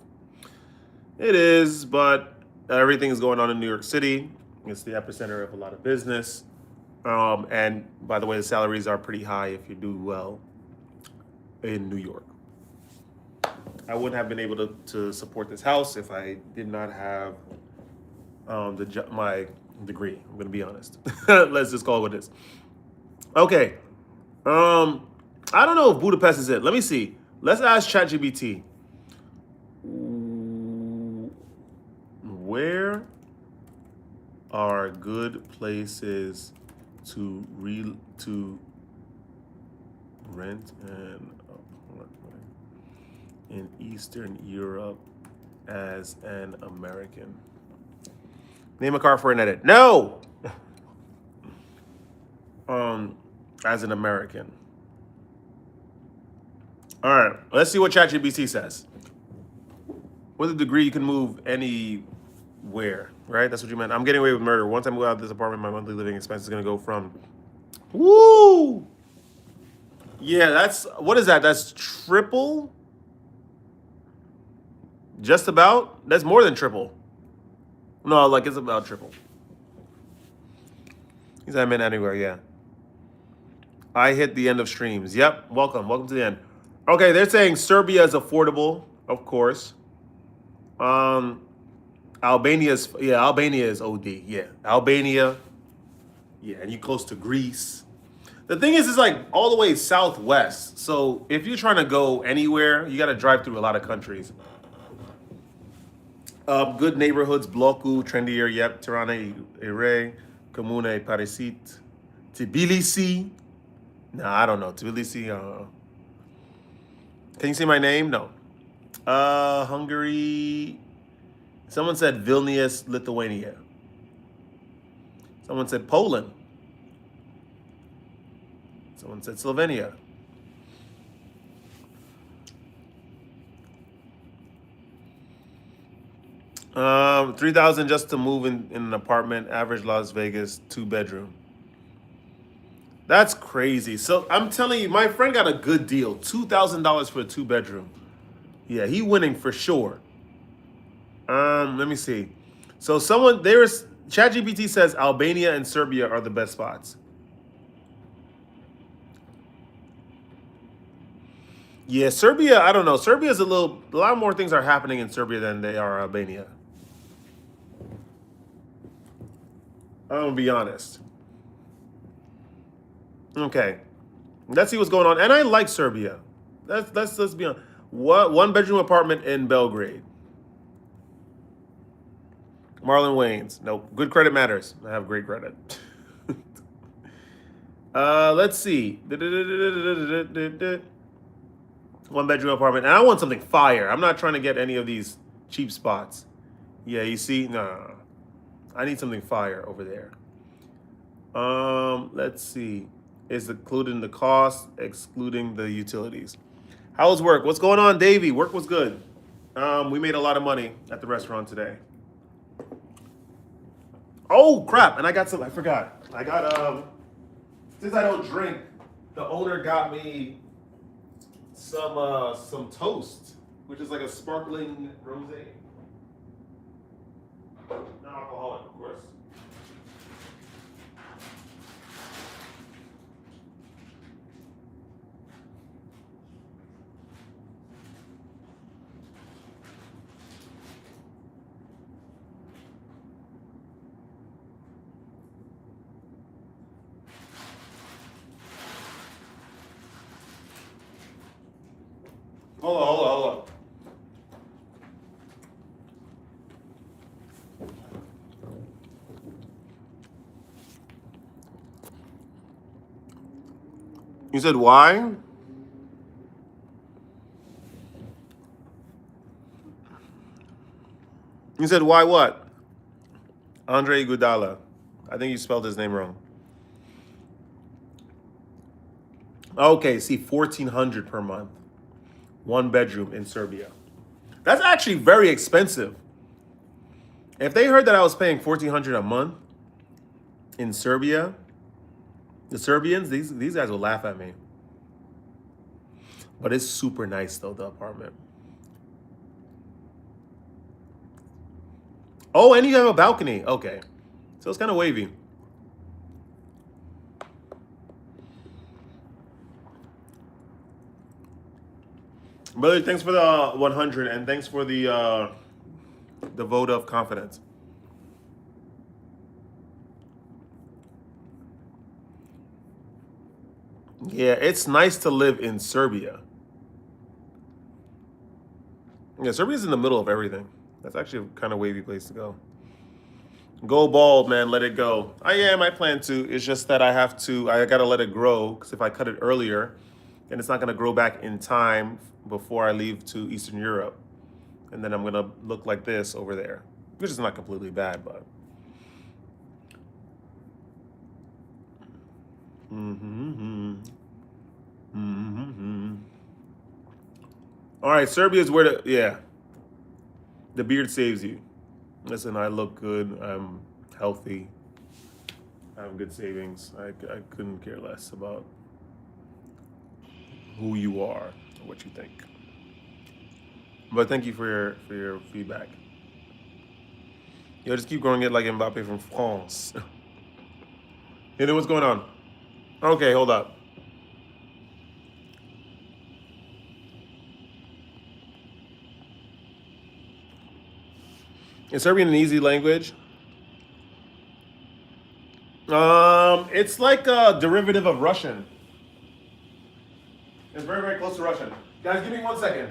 It is, but everything is going on in New York City. It's the epicenter of a lot of business. And by the way, the salaries are pretty high if you do well in New York. I wouldn't have been able to support this house if I did not have my degree. I'm going to be honest. Let's just call it what it is. Okay. I don't know if Budapest is it. Let me see. Let's ask ChatGPT. Where are good places to rent an apartment in Eastern Europe as an American? Name a car for an edit. No. As an American. All right. Let's see what ChatGPT says. With a degree, you can move anywhere, right? That's what you meant. I'm getting away with murder. Once I move out of this apartment, my monthly living expense is going to go from. Woo! Yeah, that's. What is that? That's triple? Just about? That's more than triple. No, like it's about triple. He said I meant anywhere, yeah. I hit the end of streams. Yep. Welcome to the end. Okay, they're saying Serbia is affordable, of course. Albania is OD. Yeah, Albania. Yeah, and you close to Greece. The thing is, it's like all the way southwest. So if you're trying to go anywhere, you got to drive through a lot of countries. Good neighborhoods, Bloku, trendier, yep, Tirana, Ire, Comune, Parisit, Tbilisi. Nah, I don't know. Tbilisi, Can you see my name? No. Hungary. Someone said Vilnius, Lithuania. Someone said Poland. Someone said Slovenia. $3,000 just to move in an apartment, average Las Vegas, 2-bedroom. That's crazy. So I'm telling you, my friend got a good deal. $2,000 for a 2-bedroom. Yeah, he winning for sure. Let me see. So ChatGPT says Albania and Serbia are the best spots. Yeah, Serbia, I don't know. Serbia's a lot more things are happening in Serbia than they are Albania. I'm gonna be honest. Okay. Let's see what's going on. And I like Serbia. Let's be honest. What 1-bedroom apartment in Belgrade? Marlon Wayans. Nope. Good credit matters. I have great credit. Let's see. 1-bedroom apartment. And I want something fire. I'm not trying to get any of these cheap spots. Yeah, you see? No. I need something fire over there. Let's see. Is included in the cost, excluding the utilities. How's work? What's going on, Davey? Work was good. We made a lot of money at the restaurant today. Oh crap! And I got some. I forgot. I got since I don't drink, the owner got me some toast, which is like a sparkling rosé. Non-alcoholic, of course. Hold on. You said why? You said why what? Andre Iguodala. I think you spelled his name wrong. Okay, see, 1,400 per month, one bedroom in Serbia. That's actually very expensive. If they heard that I was paying 1,400 a month in Serbia, the Serbians, these guys will laugh at me. But it's super nice though, the apartment. Oh, and you have a balcony. Okay, so it's kind of wavy. Brother, thanks for the 100 and thanks for the vote of confidence. Yeah, it's nice to live in Serbia. Yeah, Serbia's in the middle of everything. That's actually a kind of wavy place to go. Go bald, man. Let it go. I am. I plan to. It's just that I gotta let it grow because if I cut it earlier, then it's not gonna grow back in time before I leave to Eastern Europe, and then I'm gonna look like this over there, which is not completely bad, but. Mm-hmm. Mm-hmm. All right, Serbia's where the beard saves you. Listen, I look good. I'm healthy. I have good savings. I couldn't care less about who you are or what you think. But thank you for your feedback. Yo, just keep growing it like Mbappe from France. Hey, then what's going on? Okay, hold up. Is Serbian an easy language? It's like a derivative of Russian. It's very, very close to Russian. Guys, give me 1 second.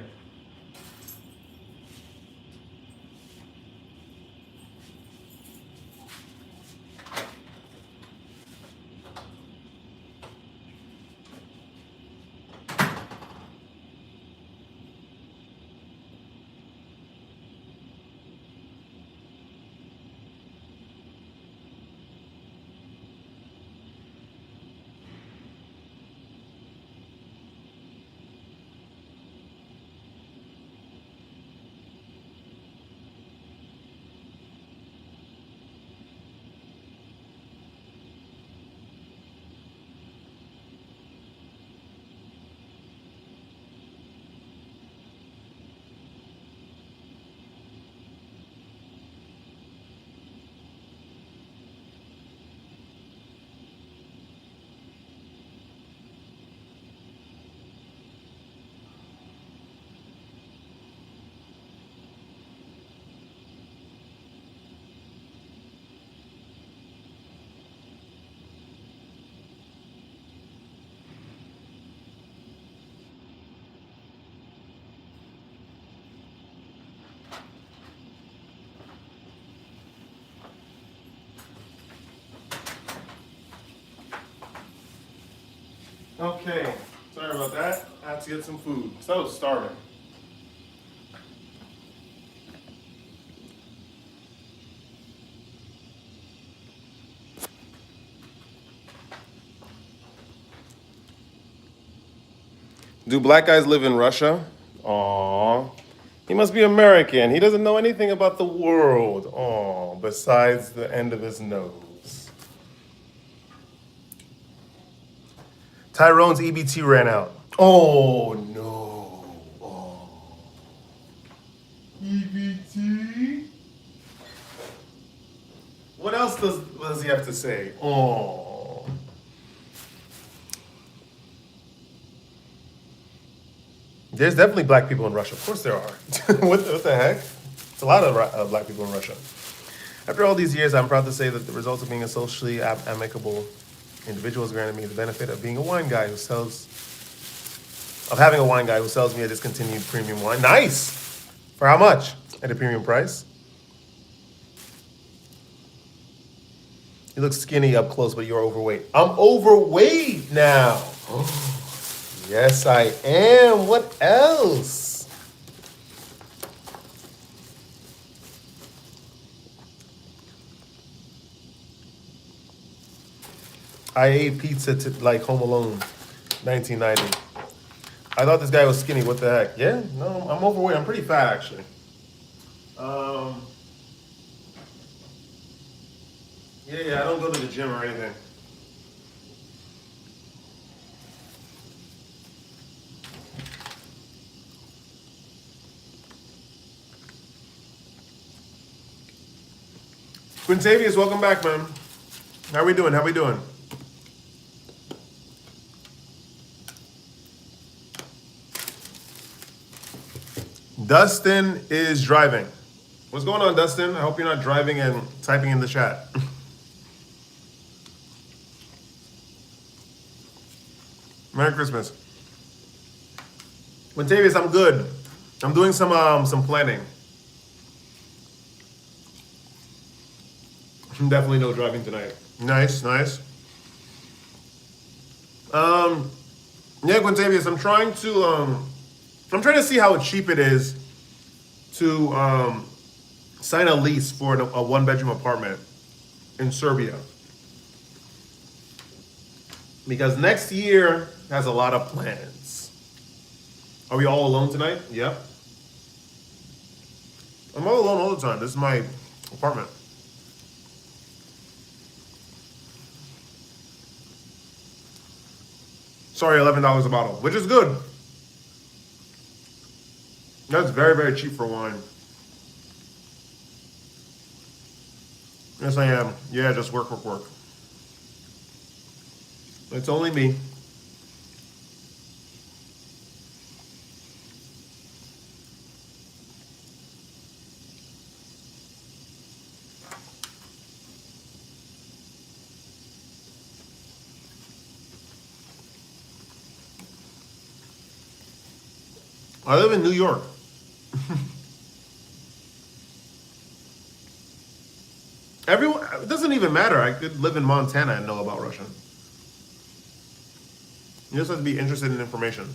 Okay, sorry about that. I have to get some food. So starving. Do black guys live in Russia? Aww. He must be American. He doesn't know anything about the world. Aww, besides the end of his nose. Tyrone's EBT ran out. Oh no. Oh. EBT? What else does he have to say? Oh. There's definitely black people in Russia. Of course there are. What the heck? It's a lot of black people in Russia. After all these years, I'm proud to say that the results of being a socially amicable individual has granted me the benefit of being a wine guy who sells, of having a wine guy who sells me a discontinued premium wine. Nice! For how much? At a premium price? You look skinny up close, but you're overweight. I'm overweight now. Yes, I am. What else? I ate pizza to like Home Alone, 1990. I thought this guy was skinny. What the heck? Yeah, no, I'm overweight. I'm pretty fat actually. Um, yeah, I don't go to the gym or anything. Quintavious, welcome back, man. How we doing? How we doing? Dustin is driving. What's going on, Dustin? I hope you're not driving and typing in the chat. Merry Christmas. Quintavious, I'm good. I'm doing some planning. Definitely no driving tonight. Nice, nice. Yeah, Quintavious, I'm trying to see how cheap it is to sign a lease for a one-bedroom apartment in Serbia. Because next year has a lot of plans. Are we all alone tonight? Yep. I'm all alone all the time. This is my apartment. Sorry, $11 a bottle, which is good. That's very, very cheap for wine. Yes, I am. Yeah, just work. It's only me. I live in New York. Everyone, it doesn't even matter. I could live in Montana and know about Russian. You just have to be interested in information.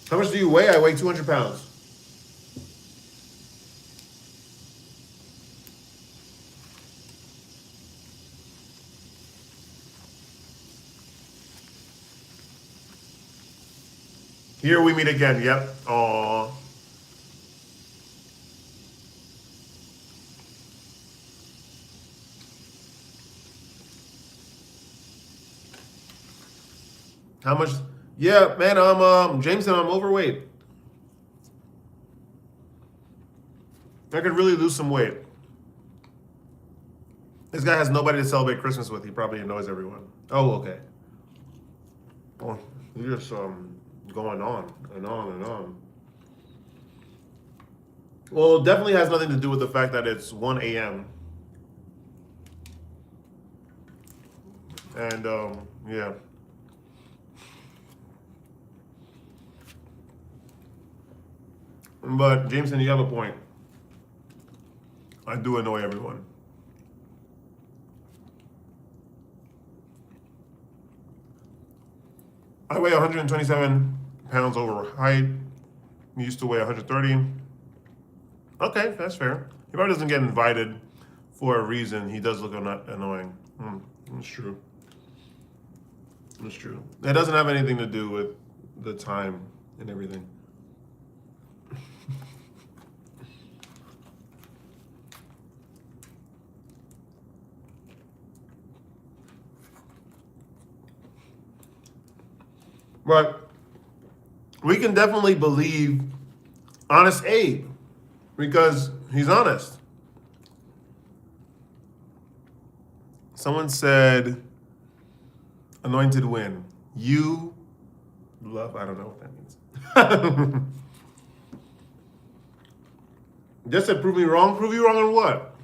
How much do you weigh? I weigh 200 pounds. Here we meet again. Yep. Aww. How much? Yeah, man. I'm Jameson. I'm overweight. I could really lose some weight. This guy has nobody to celebrate Christmas with. He probably annoys everyone. Oh, okay. Oh, you're just going on and on and on. Well, it definitely has nothing to do with the fact that it's 1 a.m. And yeah. But Jameson, you have a point. I do annoy everyone. I weigh 127 pounds over height. Used to weigh 130. Okay, that's fair. He probably doesn't get invited for a reason. He does look annoying. That's true. That's true. It doesn't have anything to do with the time and everything. But we can definitely believe Honest Abe because he's honest. Someone said, anointed win. You love, I don't know what that means. Just said prove me wrong. Prove you wrong on what?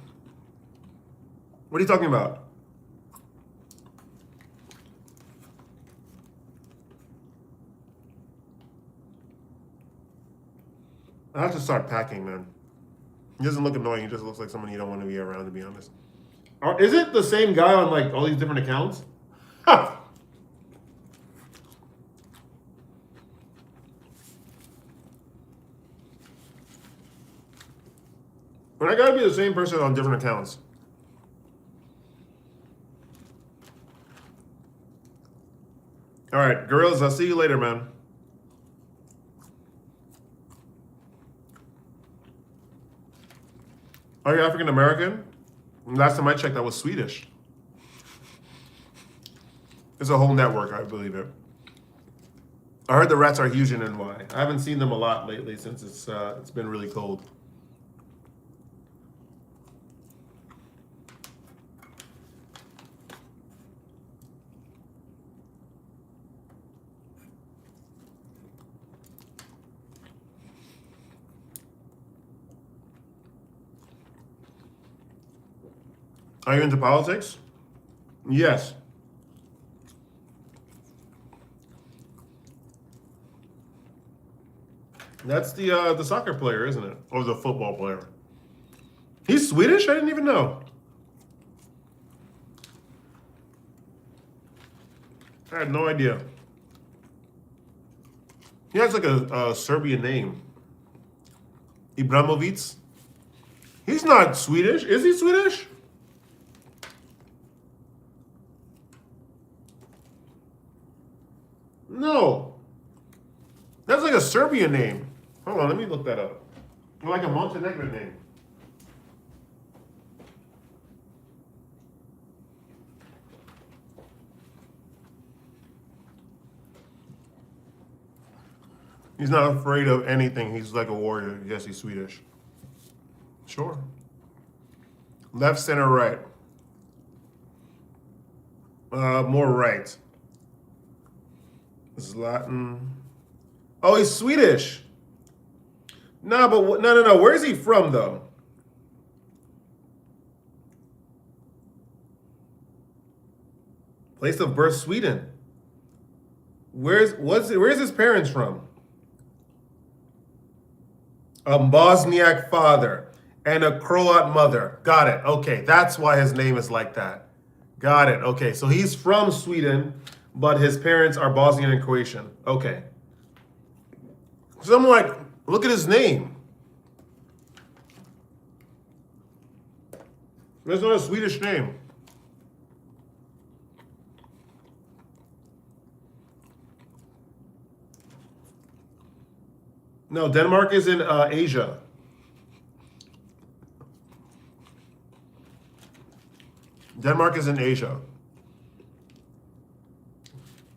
What are you talking about? I have to start packing, man. He doesn't look annoying. He just looks like someone you don't want to be around, to be honest. Is it the same guy on like all these different accounts? When I gotta be the same person on different accounts. All right, Gorillas, I'll see you later, man. Are you African American? Last time I checked, I was Swedish. It's a whole network, I believe it. I heard the rats are huge in NY. I haven't seen them a lot lately since it's been really cold. Are you into politics? Yes. That's the soccer player, isn't it? Or the football player. He's Swedish? I didn't even know. I had no idea. He has like a Serbian name. Ibrahimovic. He's not Swedish. Is he Swedish? No. That's like a Serbian name. Hold on, let me look that up. Or like a Montenegrin name. He's not afraid of anything. He's like a warrior. Yes, he's Swedish. Sure. Left, center, right. More right. Zlatan. Oh, he's Swedish. No, but no. Where is he from, though? Place of birth, Sweden. Where's his parents from? A Bosniak father and a Croat mother. Got it. Okay, that's why his name is like that. Got it. Okay, so he's from Sweden, but his parents are Bosnian and Croatian. Okay. So I'm like, look at his name. That's not a Swedish name. No, Denmark is in Asia. Denmark is in Asia.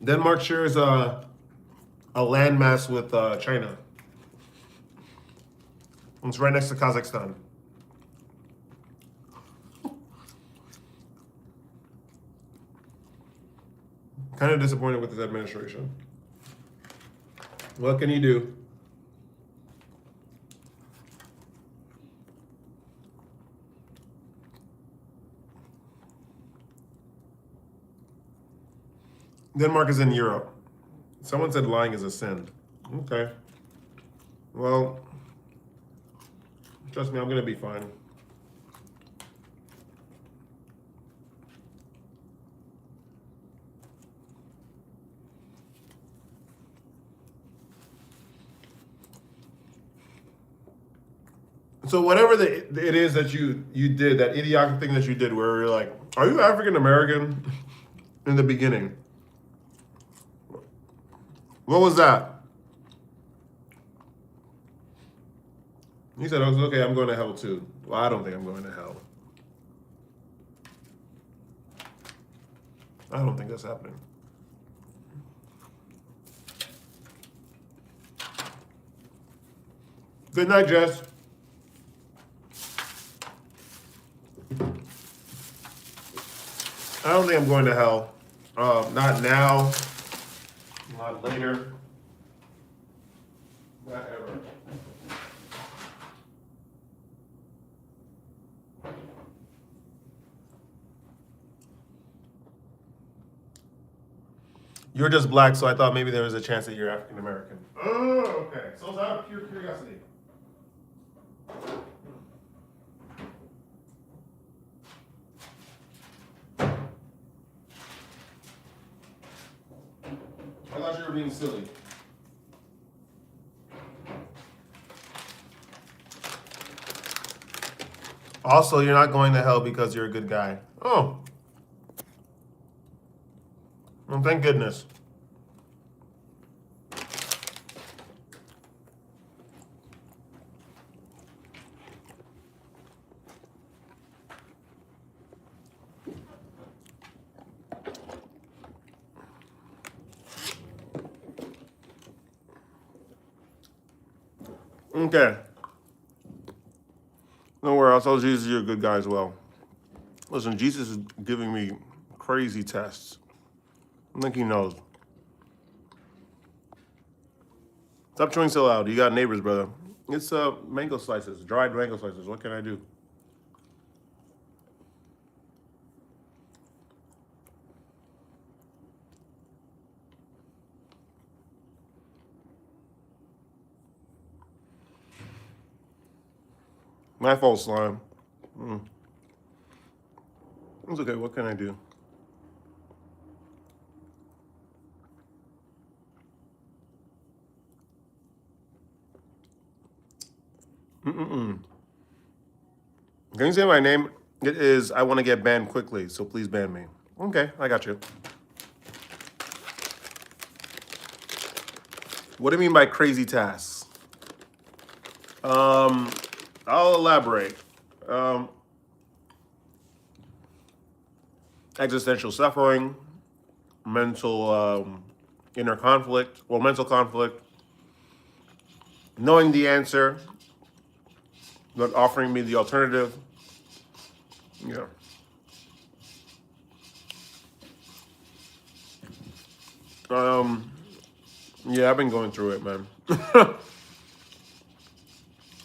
Denmark shares a landmass with China. It's right next to Kazakhstan. Kind of disappointed with this administration. What can you do? Denmark is in Europe. Someone said lying is a sin. Okay. Well, trust me, I'm going to be fine. So whatever it is that you did, that idiotic thing that you did where you're like, are you African American? In the beginning. What was that? He said, oh, okay, I'm going to hell too. Well, I don't think I'm going to hell. I don't think that's happening. Good night, Jess. I don't think I'm going to hell. Not now. Not later. Not ever. You're just black, so I thought maybe there was a chance that you're African American. Oh, okay. So it's out of pure curiosity. I thought you were being silly. Also, you're not going to hell because you're a good guy. Oh, well, thank goodness. Okay. Don't worry, I'll tell Jesus you're a good guy as well. Listen, Jesus is giving me crazy tests. I think he knows. Stop chewing so loud. You got neighbors, brother. It's mango slices, dried mango slices. What can I do? My fault, slime. It's okay. What can I do? Can you say my name? It is. I want to get banned quickly, so please ban me. Okay, I got you. What do you mean by crazy tasks? I'll elaborate. Um, Existential suffering, mental inner conflict, well, mental conflict, knowing the answer, but offering me the alternative. Yeah. Um, yeah, I've been going through it, man.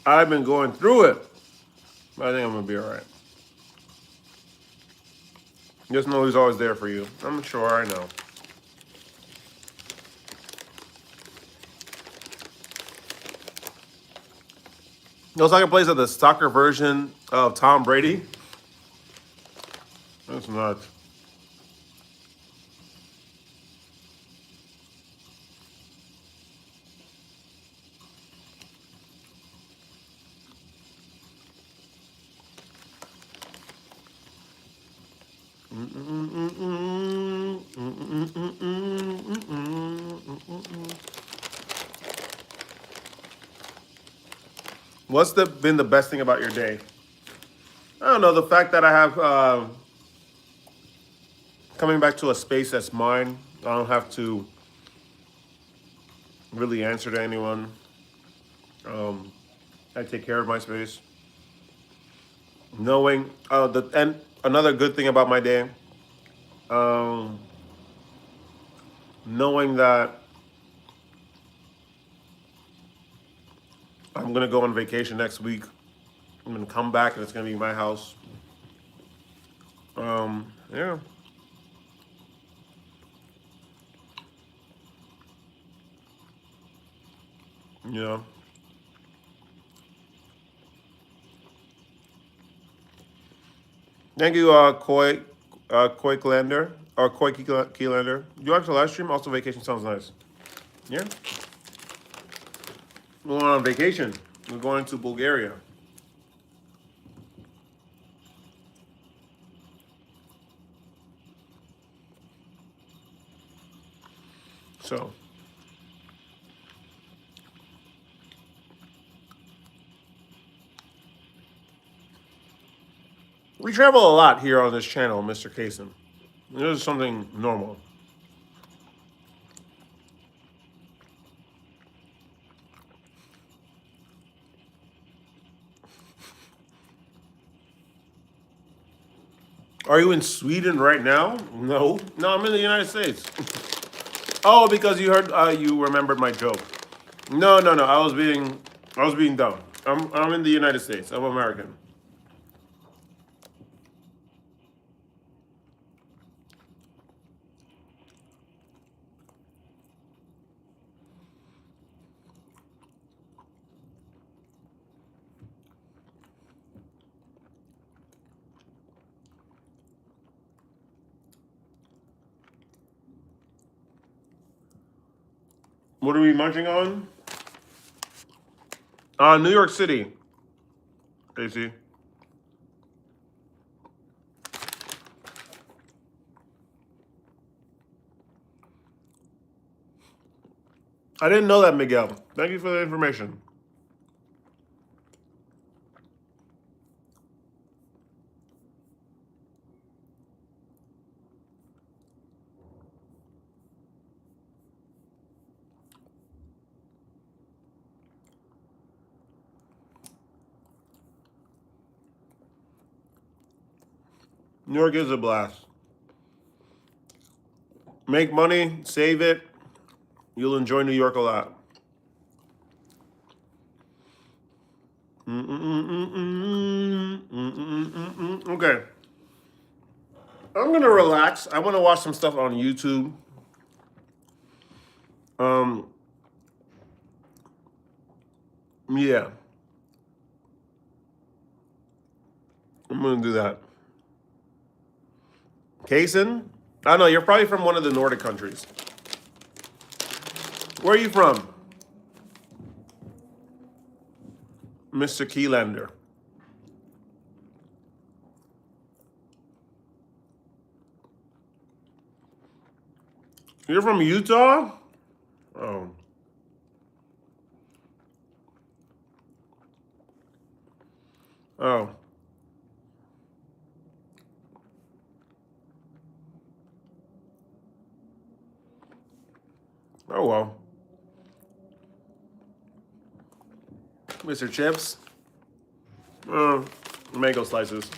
I've been going through it. I think I'm gonna be all right. Just know he's always there for you. I'm sure I know. It was like a place of the soccer version of Tom Brady. That's nuts. What's been the best thing about your day? I don't know. The fact that I have coming back to a space that's mine. I don't have to really answer to anyone. I take care of my space. Knowing and another good thing about my day, um, knowing that I'm gonna go on vacation next week. I'm gonna come back and it's gonna be my house. Yeah. You know. Thank you, Koi Klander or Koi Keelander. Do you watch the live stream? Also, vacation sounds nice. Yeah. We're going on vacation. We're going to Bulgaria. So we travel a lot here on this channel, Mr. Kaysen. This is something normal. Are you in Sweden right now? No. No, I'm in the United States. Oh, because you heard, you remembered my joke. No, no, no. I was being dumb. I'm in the United States. I'm American. What are we munching on? New York City. Casey. I didn't know that, Miguel. Thank you for the information. New York is a blast. Make money, save it. You'll enjoy New York a lot. Okay. I'm gonna relax. I want to watch some stuff on YouTube. Yeah. I'm gonna do that. Kaysen? I don't know, you're probably from one of the Nordic countries. Where are you from? Mr. Keylander. You're from Utah? Oh. Oh. Oh well. Mr. Chips? Mango slices.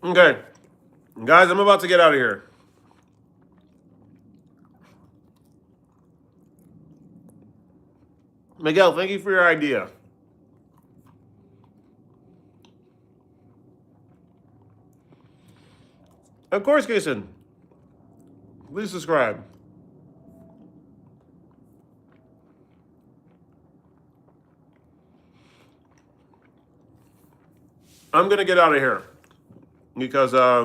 Okay. Guys, I'm about to get out of here. Miguel, thank you for your idea. Of course, Jason. Please subscribe. I'm gonna get out of here because I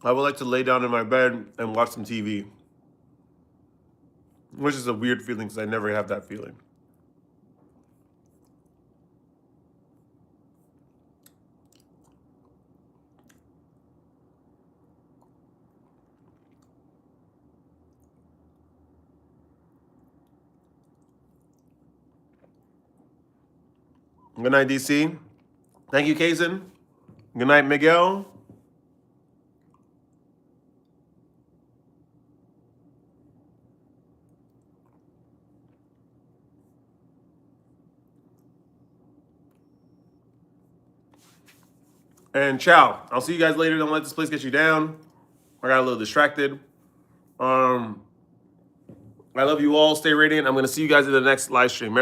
would like to lay down in my bed and watch some TV, which is a weird feeling because I never have that feeling. Good night, DC. Thank you, Kaysen. Good night, Miguel. And ciao. I'll see you guys later. Don't let this place get you down. I got a little distracted. I love you all. Stay radiant. I'm going to see you guys in the next live stream. Merry